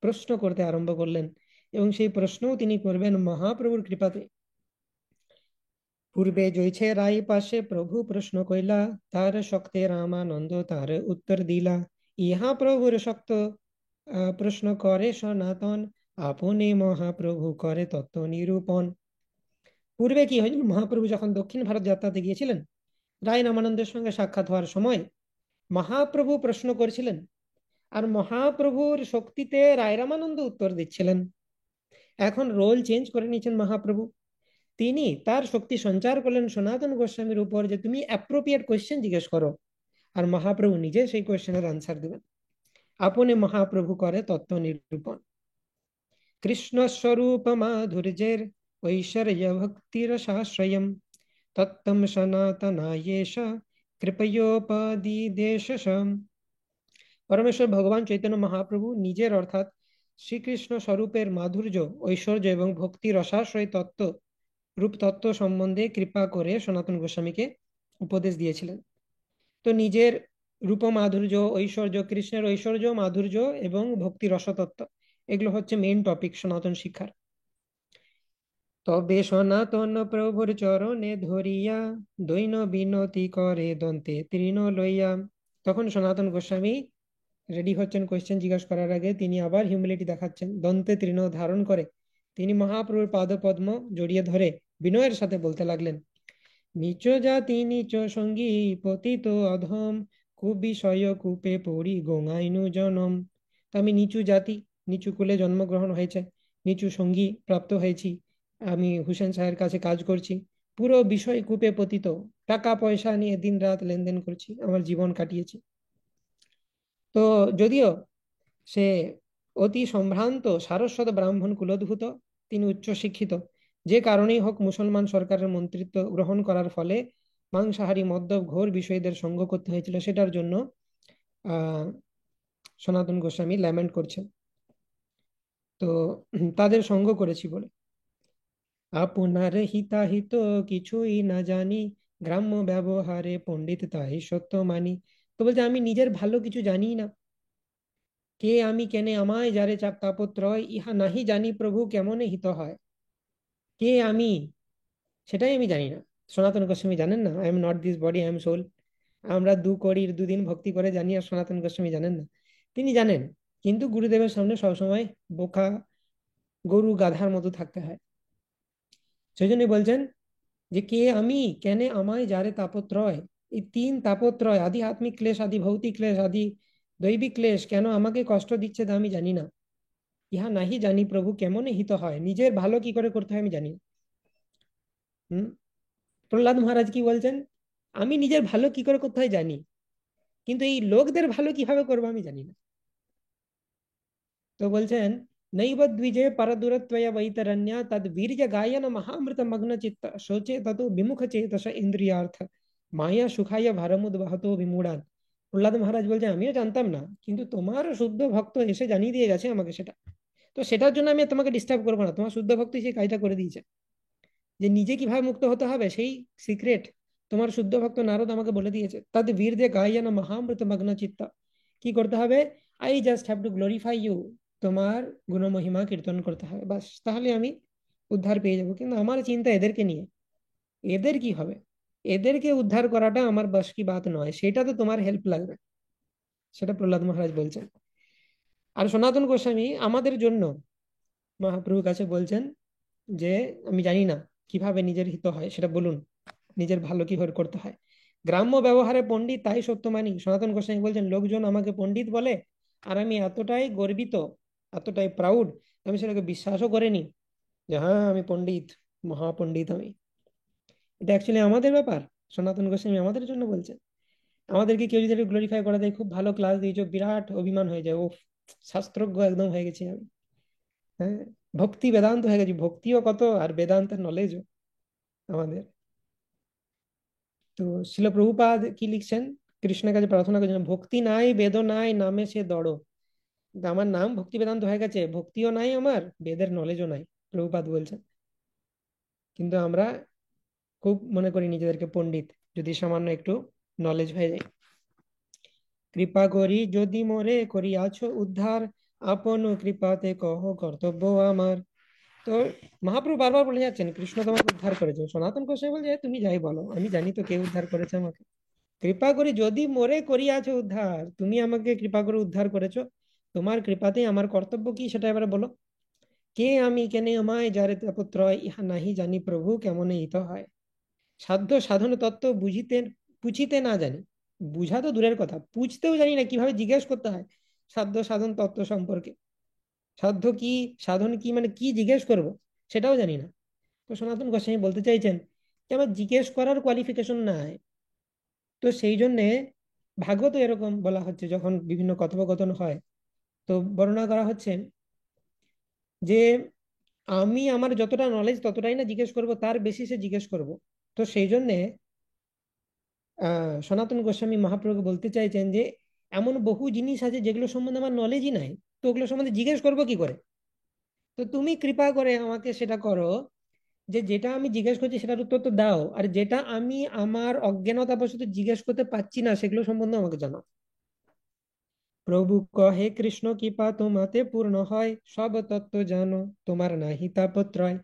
প্রশ্ন করতে আরম্ভ করলেন, এবং সেই প্রশ্নও তিনি করবেন মহাপ্রভুর কৃপাতে। পূর্বে জয়ছে রায় পাশে প্রভু প্রশ্ন কইলা, তার শক্তে রামানন্দ তার উত্তর দিলা। ইহা প্রভুর শক্ত প্রশ্ন করে সনাতন, আপনি মহাপ্রভু করে তত্ত্ব নিরূপণ। পূর্বে কি হয়েছিল, মহাপ্রভু যখন দক্ষিণ ভারত যাত্রাতে গিয়েছিলেন, রায় রামানন্দের সঙ্গে সাক্ষাৎ হওয়ার সময় মহাপ্রভু প্রশ্ন করেছিলেন, আর মহাপ্রভুর শক্তিতে রায় রামানন্দ উত্তর দিচ্ছিলেন। এখন রোল চেঞ্জ করে নিয়েছেন মহাপ্রভু, তিনি তার শক্তি সঞ্চার করলেন সনাতন গোস্বামীর উপর, যে তুমি অ্যাপ্রোপ্রিয়েট কোয়েশ্চেন জিজ্ঞেস করো, আর মহাপ্রভু নিজে সেই কোয়েশ্চেনের আনসার দেবেন। আপনি মহাপ্রভু করে তত্ত্ব নিরূপণ। কৃষ্ণ স্বরূপ মাধুর্যের ঐশ্বর্য ভক্তির সাশ্রয়ম তত্ত্বম সনাতনায়েশ কৃপয়োপাদি দেশ। পরমেশ্বর ভগবান চৈতন্য মহাপ্রভু নিজের অর্থাৎ শ্রীকৃষ্ণ স্বরূপের মাধুর্য, ঐশ্বর্য এবং ভক্তির রসাশ্রয় তত্ত্ব রূপ তত্ত্ব সম্বন্ধে কৃপা করে সনাতন গোস্বামীকে উপদেশ দিয়েছিলেন। তো নিজের রূপ মাধুর্য, ঐশ্বর্য, কৃষ্ণের ঐশ্বর্য মাধুর্য এবং ভক্তি রসতত্ত্ব, এগুলো হচ্ছে মেইন টপিক সনাতন শিক্ষার। তবে সনাতন প্রভুর চরণে ধরিয়া দৈন বিনতি করে দন্তে তৃণ লইয়া। তখন সনাতন গোস্বামী রেডি হচ্ছেন কোয়েশ্চেন জিজ্ঞাসা করার আগে, তিনি আবার হিউমিলিটি দেখাচ্ছেন, দন্তে তৃণ ধারণ করে তিনি মহাপ্রভুর পাদপদ্ম জড়িয়ে ধরে বিনয়ের সাথে বলতে লাগলেন, নিচ জাতি নিচ সঙ্গী পতিত অধম কুবিষয় কূপে পড়ি গঙ্গাইনু জনম। তো আমি নিচু জাতি, নিচু কুলে জন্মগ্রহণ হয়েছে, নিচু সঙ্গী প্রাপ্ত হয়েছি, আমি হুসেন সাহের কাছে কাজ করছি, পুরো বিষয় কূপে পতিত, টাকা পয়সা নিয়ে দিন রাত লেনদেন করছি, আমার জীবন কাটিয়েছি। তো যদিও সে অতি সম্ভ্রান্ত সারস্বত ব্রাহ্মণ কুলোদ্ভূত, তিনি উচ্চ শিক্ষিত, যে কারণেই হোক মুসলমান সরকারের মন্ত্রিত্ব গ্রহণ করার ফলে মাংসাহারী মদ্যপ ঘোর বিষয়ীদের সঙ্গ করতে হয়েছিল, সেটার জন্য আহ সনাতন গোস্বামী ল্যামেন্ট করছেন। তো তাদের সঙ্গ করেছি বলে, আপনার হিতাহিত কিছুই না জানি, গ্রাম্য ব্যবহারে পণ্ডিত তাই সত্য মানি। তো বলছে আমি নিজের ভালো কিছু জানি না, কে আমি কেনে আমায় যারে চাপ তাপত্রয়, ইহা নাহি জানি প্রভু কেমনে হিত হয়। কে আমি সেটাই আমি জানি না। সনাতন গোস্বামী জানেন না, I am not this body, I am soul. আমরা 2 কোটি 2 দিন ভক্তি করে জানি, আর সনাতন গোস্বামী জানেন না। তিনি জানেন, কিন্তু গুরুদেবের সামনে সবসময় বোকা গরু গাধার মতো থাকতে হয়। সেই জন্যই বলছেন যে কে আমি কেনে আমায় যারে তাপত্রয়, এই 3 তাপত্রয়, আদি আত্মিক ক্লেশ, আদি ভৌতিক ক্লেশ, আদি দৈবিক ক্লেশ কেন আমাকে কষ্ট দিচ্ছে তা আমি জানি না। ইহা নাহি জানি প্রভু কেমনে হিত হয়, নিজের ভালো কি করে করতে হয় আমি জানি না। হম। প্রহ্লাদ মহারাজ কি বলছেন, আমি নিজের ভালো কি করে করতে হয় জানি, কিন্তু এই লোকদের ভালো কিভাবে করবো আমি জানি না। তো বলছেন, নৈব দ্বিজে পরদূরত্বয়া বৈতরণ্য তদ বীর্য গায়ন মহামৃত মগ্ন চিত্ত শোচে ততো বিমুখ চেতস ইন্দ্রিয়ার্থ মায়া সুখায় ভারমুদ বহতো বিমূঢ়ান। প্রহ্লাদ মহারাজ বলছেন আমিও জানতাম না, কিন্তু তোমার শুদ্ধ ভক্ত এসে জানিয়ে দিয়ে গেছে আমাকে সেটা, তো সেটার জন্য আমি আর তোমাকে ডিস্টার্ব করবো না, তোমার শুদ্ধ ভক্ত সেই কাজটা করে দিয়েছে। যে নিজে কিভাবে মুক্ত হতে হবে সেই সিক্রেট তোমার শুদ্ধ ভক্ত নারদ আমাকে বলে দিয়েছে। তদ বীর দে গায়ন মহামৃত মগ্ন চিত্ত, কি করতে হবে, I just have to glorify you, তোমার গুণমহিমা কীর্তন করতে হবে, বাস, তাহলে আমি উদ্ধার পেয়ে যাবো। কিন্তু আমার চিন্তা এদেরকে নিয়ে, এদের কি হবে, এদেরকে উদ্ধার করাটা আমার বশ কি বাত নয়, সেটা তো তোমার হেল্প লাগবে। সেটা প্রহ্লাদ মহারাজ বলছেন। আর সনাতন গোস্বামী আমাদের জন্য মহাপ্রভুর কাছে বলছেন যে আমি জানি না কিভাবে নিজের হিত হয়, সেটা বলুন, নিজের ভালো কিভাবে করতে হয়। গ্রাম্য ব্যবহারে পণ্ডিত তাই সত্য মানি, সনাতন গোস্বামী বলছেন লোকজন আমাকে পণ্ডিত বলে, আর আমি এতটাই গর্বিত, এতটাই প্রাউড, আমি সেটাকে বিশ্বাসও করিনি যে হ্যাঁ আমি পণ্ডিত, মহাপণ্ডিত আমি। এটা অ্যাকচুয়ালি আমাদের ব্যাপার, সনাতন গোস্বামী আমাদের জন্য বলছেন। আমাদেরকে কেউ যদি গ্লোরিফাই করে দেয়, খুব ভালো ক্লাস দিয়েছো, বিরাট অভিমান হয়ে যায়, ও শাস্ত্রজ্ঞ একদম হয়ে গেছি আমি। হ্যাঁ, ভক্তি বেদান্ত হয়ে গেছি, ভক্তিও কত আর বেদান্তের নলেজও আমাদের। তো শিল প্রভুপাদ কি লিখছেন, কৃষ্ণের কাছে প্রার্থনা করছেন, ভক্তি নাই বেদ নাই নামে সে দড়। কিন্তু আমার নাম ভক্তি বেদান্ত হয়ে গেছে, ভক্তিও নাই আমার, বেদের নলেজও নাই, প্রভুপাদ বলছেন। কিন্তু আমরা খুব মনে করি নিজেদেরকে পণ্ডিত, যদি সামান্য একটু নলেজ হয়ে যায়। কৃপা করি যদি মোরে করিয়াছো উদ্ধার, আপন কৃপাতে কহ কর্তব্য আমার। তো মহাপ্রভু বারবার বলে যাচ্ছেন কৃষ্ণ তোমাকে উদ্ধার করেছে। সনাতন গোসাই বলছে তুমি যাই বলো, আমি জানি তো কে উদ্ধার করেছে আমাকে। কৃপা করি যদি মোরে করিয়াছো উদ্ধার, তুমি আমাকে কৃপা করে উদ্ধার করেছো, তোমার কৃপাতেই আমার কর্তব্য কি সেটা এবারে বলো। কে আমি কেনে আমায় যারে পুত্র, ইহা নাহি জানি প্রভু কেমন ইত হয়। সাধ্য সাধন তত্ত্ব বুঝিতে পুছিতে না জানি, বুঝা তো দূরের কথা, পুছতেও জানি না কিভাবে জিজ্ঞেস করতে হয় সাধ্য সাধন তত্ত্ব সম্পর্কে। সাধ্য কি, সাধন কি, মানে কি জিজ্ঞেস করব সেটাও জানি না। তো সনাতন গোস্বামী বলতে চাইছেন যে আমার জিজ্ঞেস করার কোয়ালিফিকেশন নাই। তো সেই জন্যে ভাগবত এরকম বলা হচ্ছে, যখন বিভিন্ন কথোপকথন হয় তো বর্ণনা করা হচ্ছে যে আমি আমার যতটা নলেজ ততটাই না জিজ্ঞেস করব, তার বেসিসে জিজ্ঞেস করব। তো সেই জন্যে সনাতন গোস্বামী মহাপ্রভু বলতে চাইছেন যে এমন বহু জিনিস আছে যেগুলো সম্বন্ধে আমার নলেজই নাই, তো ওগুলো সম্বন্ধে জিজ্ঞেস করবো কি করে। তো তুমি কৃপা করে আমাকে সেটা করো, যে যেটা আমি জিজ্ঞেস করছি সেটার উত্তর তো দাও, আর যেটা আমি আমার অজ্ঞানতাবশত জিজ্ঞেস করতে পারছি না সেগুলো সম্বন্ধে আমাকে জানাও। প্রভু কহে কৃষ্ণ কৃপা তোমাতে পূর্ণ হয়, সব তত্ত্ব জানো তোমার নাহি তাপত্রয়।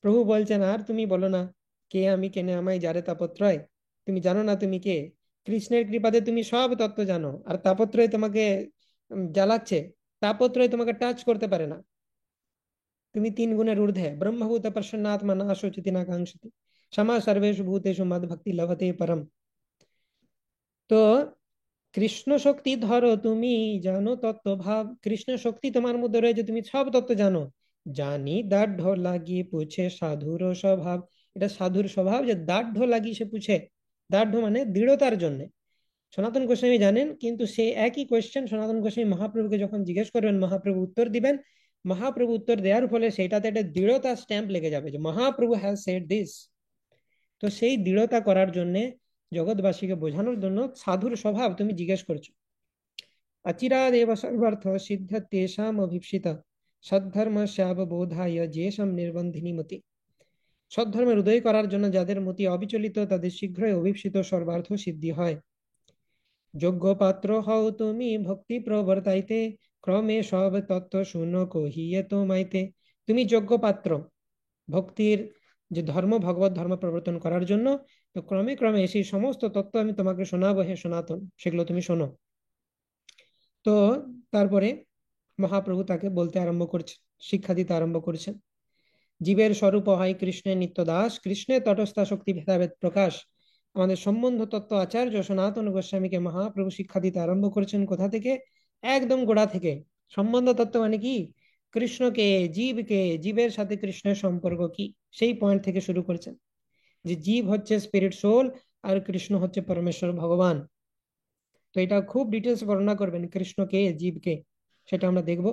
প্রভু বলছেন আর তুমি বলো না কে আমি কেনে আমায় যারে তাপত্রয়। তুমি জানো না তুমি কে, কৃষ্ণের কৃপাতে তুমি সব তত্ত্ব জানো, আর তাপত্রয় তোমাকে জ্বালাচ্ছে, তাপত্রয় তোমাকে টাচ করতে পারে না। তুমি তিন গুণের ঊর্ধ্বে, ব্রহ্মভূত প্রসন্নাত্মা না শোচতি না কাঙ্ক্ষতি, সমা সর্বেষু ভূতেষু মদ ভক্তি লভতে পরম। তো কৃষ্ণ শক্তি ধরো তুমি, জানো তত্ত্ব ভাব, কৃষ্ণ শক্তি তোমার মধ্যে রয়েছে, তুমি সব তত্ত্ব জানো। জানি দাঢ় লাগি পুছে সাধুর স্বভাব। এটা সাধুর স্বভাব যে দাঢ় লাগি সে পুছে, দাঢ় মানে দৃঢ়তার জন্য। সনাতন গোস্বামী জানেন, কিন্তু সে একই কোয়েশ্চেন সনাতন গোস্বামী মহাপ্রভুকে যখন জিজ্ঞেস করবেন মহাপ্রভু উত্তর দিবেন। মহাপ্রভু উত্তর দেওয়ার ফলে সেটাতে একটা দৃঢ়তা স্ট্যাম্প লেগে যাবে যে মহাপ্রভু হ্যাজ সেড দিস। তো সেই দৃঢ়তা করার জন্য, জগৎবাসীকে বোঝানোর জন্য সাধুর স্বভাব তুমি জিজ্ঞেস করছো। অচিরাদেব সর্বার্থ সিদ্ধ তেষাম অভীপ্সিতা, সদ্ধর্ম শ্যাববোধায় যেসম নির্বন্ধিনী মতি। সদ্ধর্মের উদয় করার জন্য যাদের মতি অবিচলিত, তাদের শীঘ্রই অভীপ্সিত সর্বার্থ সিদ্ধি হয়। যোগ্য পাত্র হও তুমি ভক্তি প্রবর্তাইতে, ক্রমে সব তত্ত্ব শুনো কহিয়ে তোমাইতে। তুমি যোগ্য পাত্র ভক্তির, যে ধর্ম ভগবত ধর্ম প্রবর্তন করার জন্য। তো ক্রমে ক্রমে সেই সমস্ত তত্ত্ব আমি তোমাকে শোনাবো হে সনাতন, সেগুলো তুমি শোনো। তো তারপরে মহাপ্রভু তাকে বলতে আরম্ভ করছেন, শিক্ষা দিতে আরম্ভ করছেন। জীবের স্বরূপ হয় কৃষ্ণের নিত্য দাস, কৃষ্ণের তটস্থা শক্তি ভেদাভেদ প্রকাশ। আমাদের সম্বন্ধ তত্ত্ব আচার্য সনাতন গোস্বামীকে মহাপ্রভু শিক্ষা দিতে আরম্ভ করেছেন কোথা থেকে, একদম গোড়া থেকে। সম্বন্ধ তত্ত্ব মানে কি, কৃষ্ণকে, জীবকে, জীবের সাথে কৃষ্ণের সম্পর্ক কি, সেই পয়েন্ট থেকে শুরু করেছেন। যে জীব হচ্ছে স্পিরিট সোল, আর কৃষ্ণ হচ্ছে পরমেশ্বর ভগবান। তো এটা খুব ডিটেলস বর্ণনা করবেন কৃষ্ণকে জীবকে, সেটা আমরা দেখব।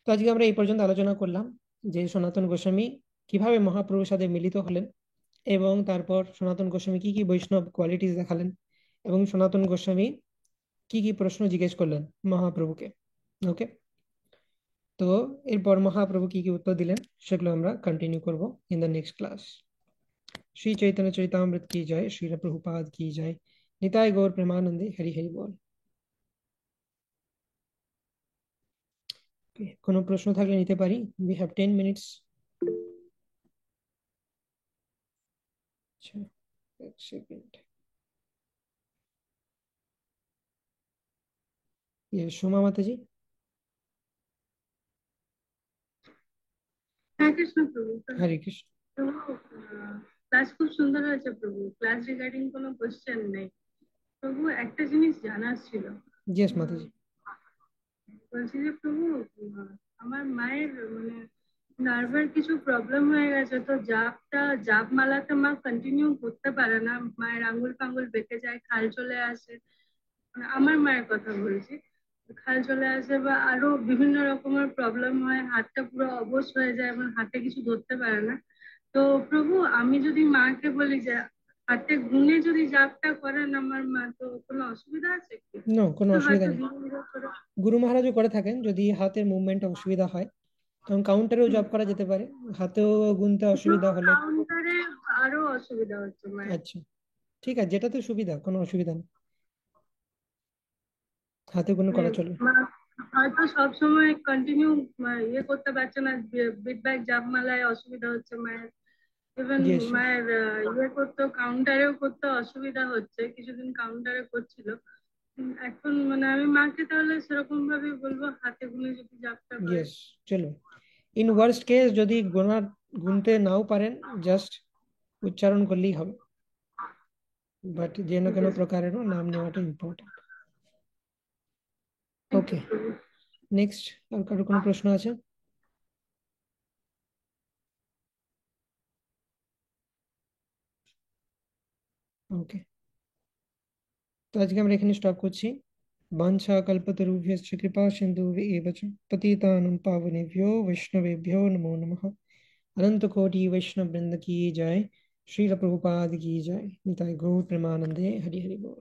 তো আজকে আমরা এই পর্যন্ত আলোচনা করলাম যে সনাতন গোস্বামী কিভাবে মহাপ্রভুর সাথে মিলিত হলেন, এবং তারপর সনাতন গোস্বামী কি কি বৈষ্ণব কোয়ালিটিস দেখালেন, এবং সনাতন গোস্বামী কি কি প্রশ্ন জিজ্ঞেস করলেন মহাপ্রভুকে। ওকে, তো এরপর মহাপ্রভু কি কি উত্তর দিলেন সেগুলো আমরা কন্টিনিউ করব in the next class. Shri Chaitanya Charitamrita की जय, श्री प्रभुपाद की जय। निताय गौर प्रेमानंदे, हरि हरि बोल। কোনো প্রশ্ন থাকলে নিতে পারি, উই হ্যাভ 10 মিনিটস। আচ্ছা, এক সেকেন্ড। সোমা মাতাজি। হ্যাঁ কৃষ্ণ প্রভু। হরে কৃষ্ণ। প্রভু, ক্লাস খুব সুন্দর হয়েছে প্রভু, ক্লাস রিগার্ডিং কোনো কোশ্চেন নেই। প্রভু একটা জিনিস জানার ছিল। ইয়েস উম, মাতাজি। বলছি যে প্রভু, আমার মায়ের মানে নার্ভের কিছু প্রবলেম হয়ে গেছে, তো জাপ মালাতে মা কন্টিনিউ করতে পারে না, মায়ের আঙ্গুল ফাঙ্গুল বেঁকে যায়, খাল চলে আসে। মানে আমার মায়ের কথা বলছি, খাল চলে আসে বা আরো বিভিন্ন রকমের প্রবলেম হয়, হাতটা পুরো অবশ হয়ে যায় এবং হাতে কিছু ধরতে পারে না। তো প্রভু, আমি যদি মাকে বলি যে হাতে গুনে যদি জাপটা করেন আমার মা, তো কোনো অসুবিধা আছে কি? নো, কোনো তো অসুবিধা হাতে নেই। গুনে গুনে করে। গুরু মহারাজও করে থাকেন যদি হাতের মুভমেন্টে অসুবিধা হয়, তখন কাউন্টারেও হুম। জব করা যেতে পারে। হাতেও গুনতে কিন্তু অসুবিধা হলে। কাউন্টারে আরো অসুবিধা হচ্ছে মায়ের। আচ্ছা, ঠিক আছে, যেটাতে সুবিধা, কোনো অসুবিধা নেই, হাতে গুনে মানে করা চলবে। মা হয়তো সবসময় কন্টিনিউ ইয়ে করতে পারছে না, বিট ব্যাগ জাপ মালায় অসুবিধা হচ্ছে মায়ের। Even yes. মায়ের ইয়ে করতেও, কাউন্টারেও করতে অসুবিধা হচ্ছে, কিছুদিন কাউন্টারে করছিল। এখন মানে আমি মাকে তাহলে সেরকম ভাবে বলবো হাতে গুনে যদি জাপটা করে। ইয়েস, চলবে। ইন ওয়ার্স্ট কেস যদি গুনতে নাও পারেন, জাস্ট উচ্চারণ করলেই হবে, বাট যেন ঠিক কোনো আছে। প্রকারেরও নাম নেওয়াটা ইম্পর্টেন্ট। থ্যাংক ইউ ওকে, প্রভু। নেক্সট। আর কারো কোনো প্রশ্ন আছে? ওকে, তো আজকে আমরা এখানে স্টপ করছি। বাঞ্ছা কল্পতরুভ্যশ্চ কৃপা সিন্ধুভ্য এব চ পতিতানাং পাবনেভ্यो वैष्णवेभ्यो नमो नमः। अनंत कोटि वैष्णव वृंद की जय। श्रील प्रभुपाद की जय। निताय गौर प्रेमानंदे हरि हरि बोल।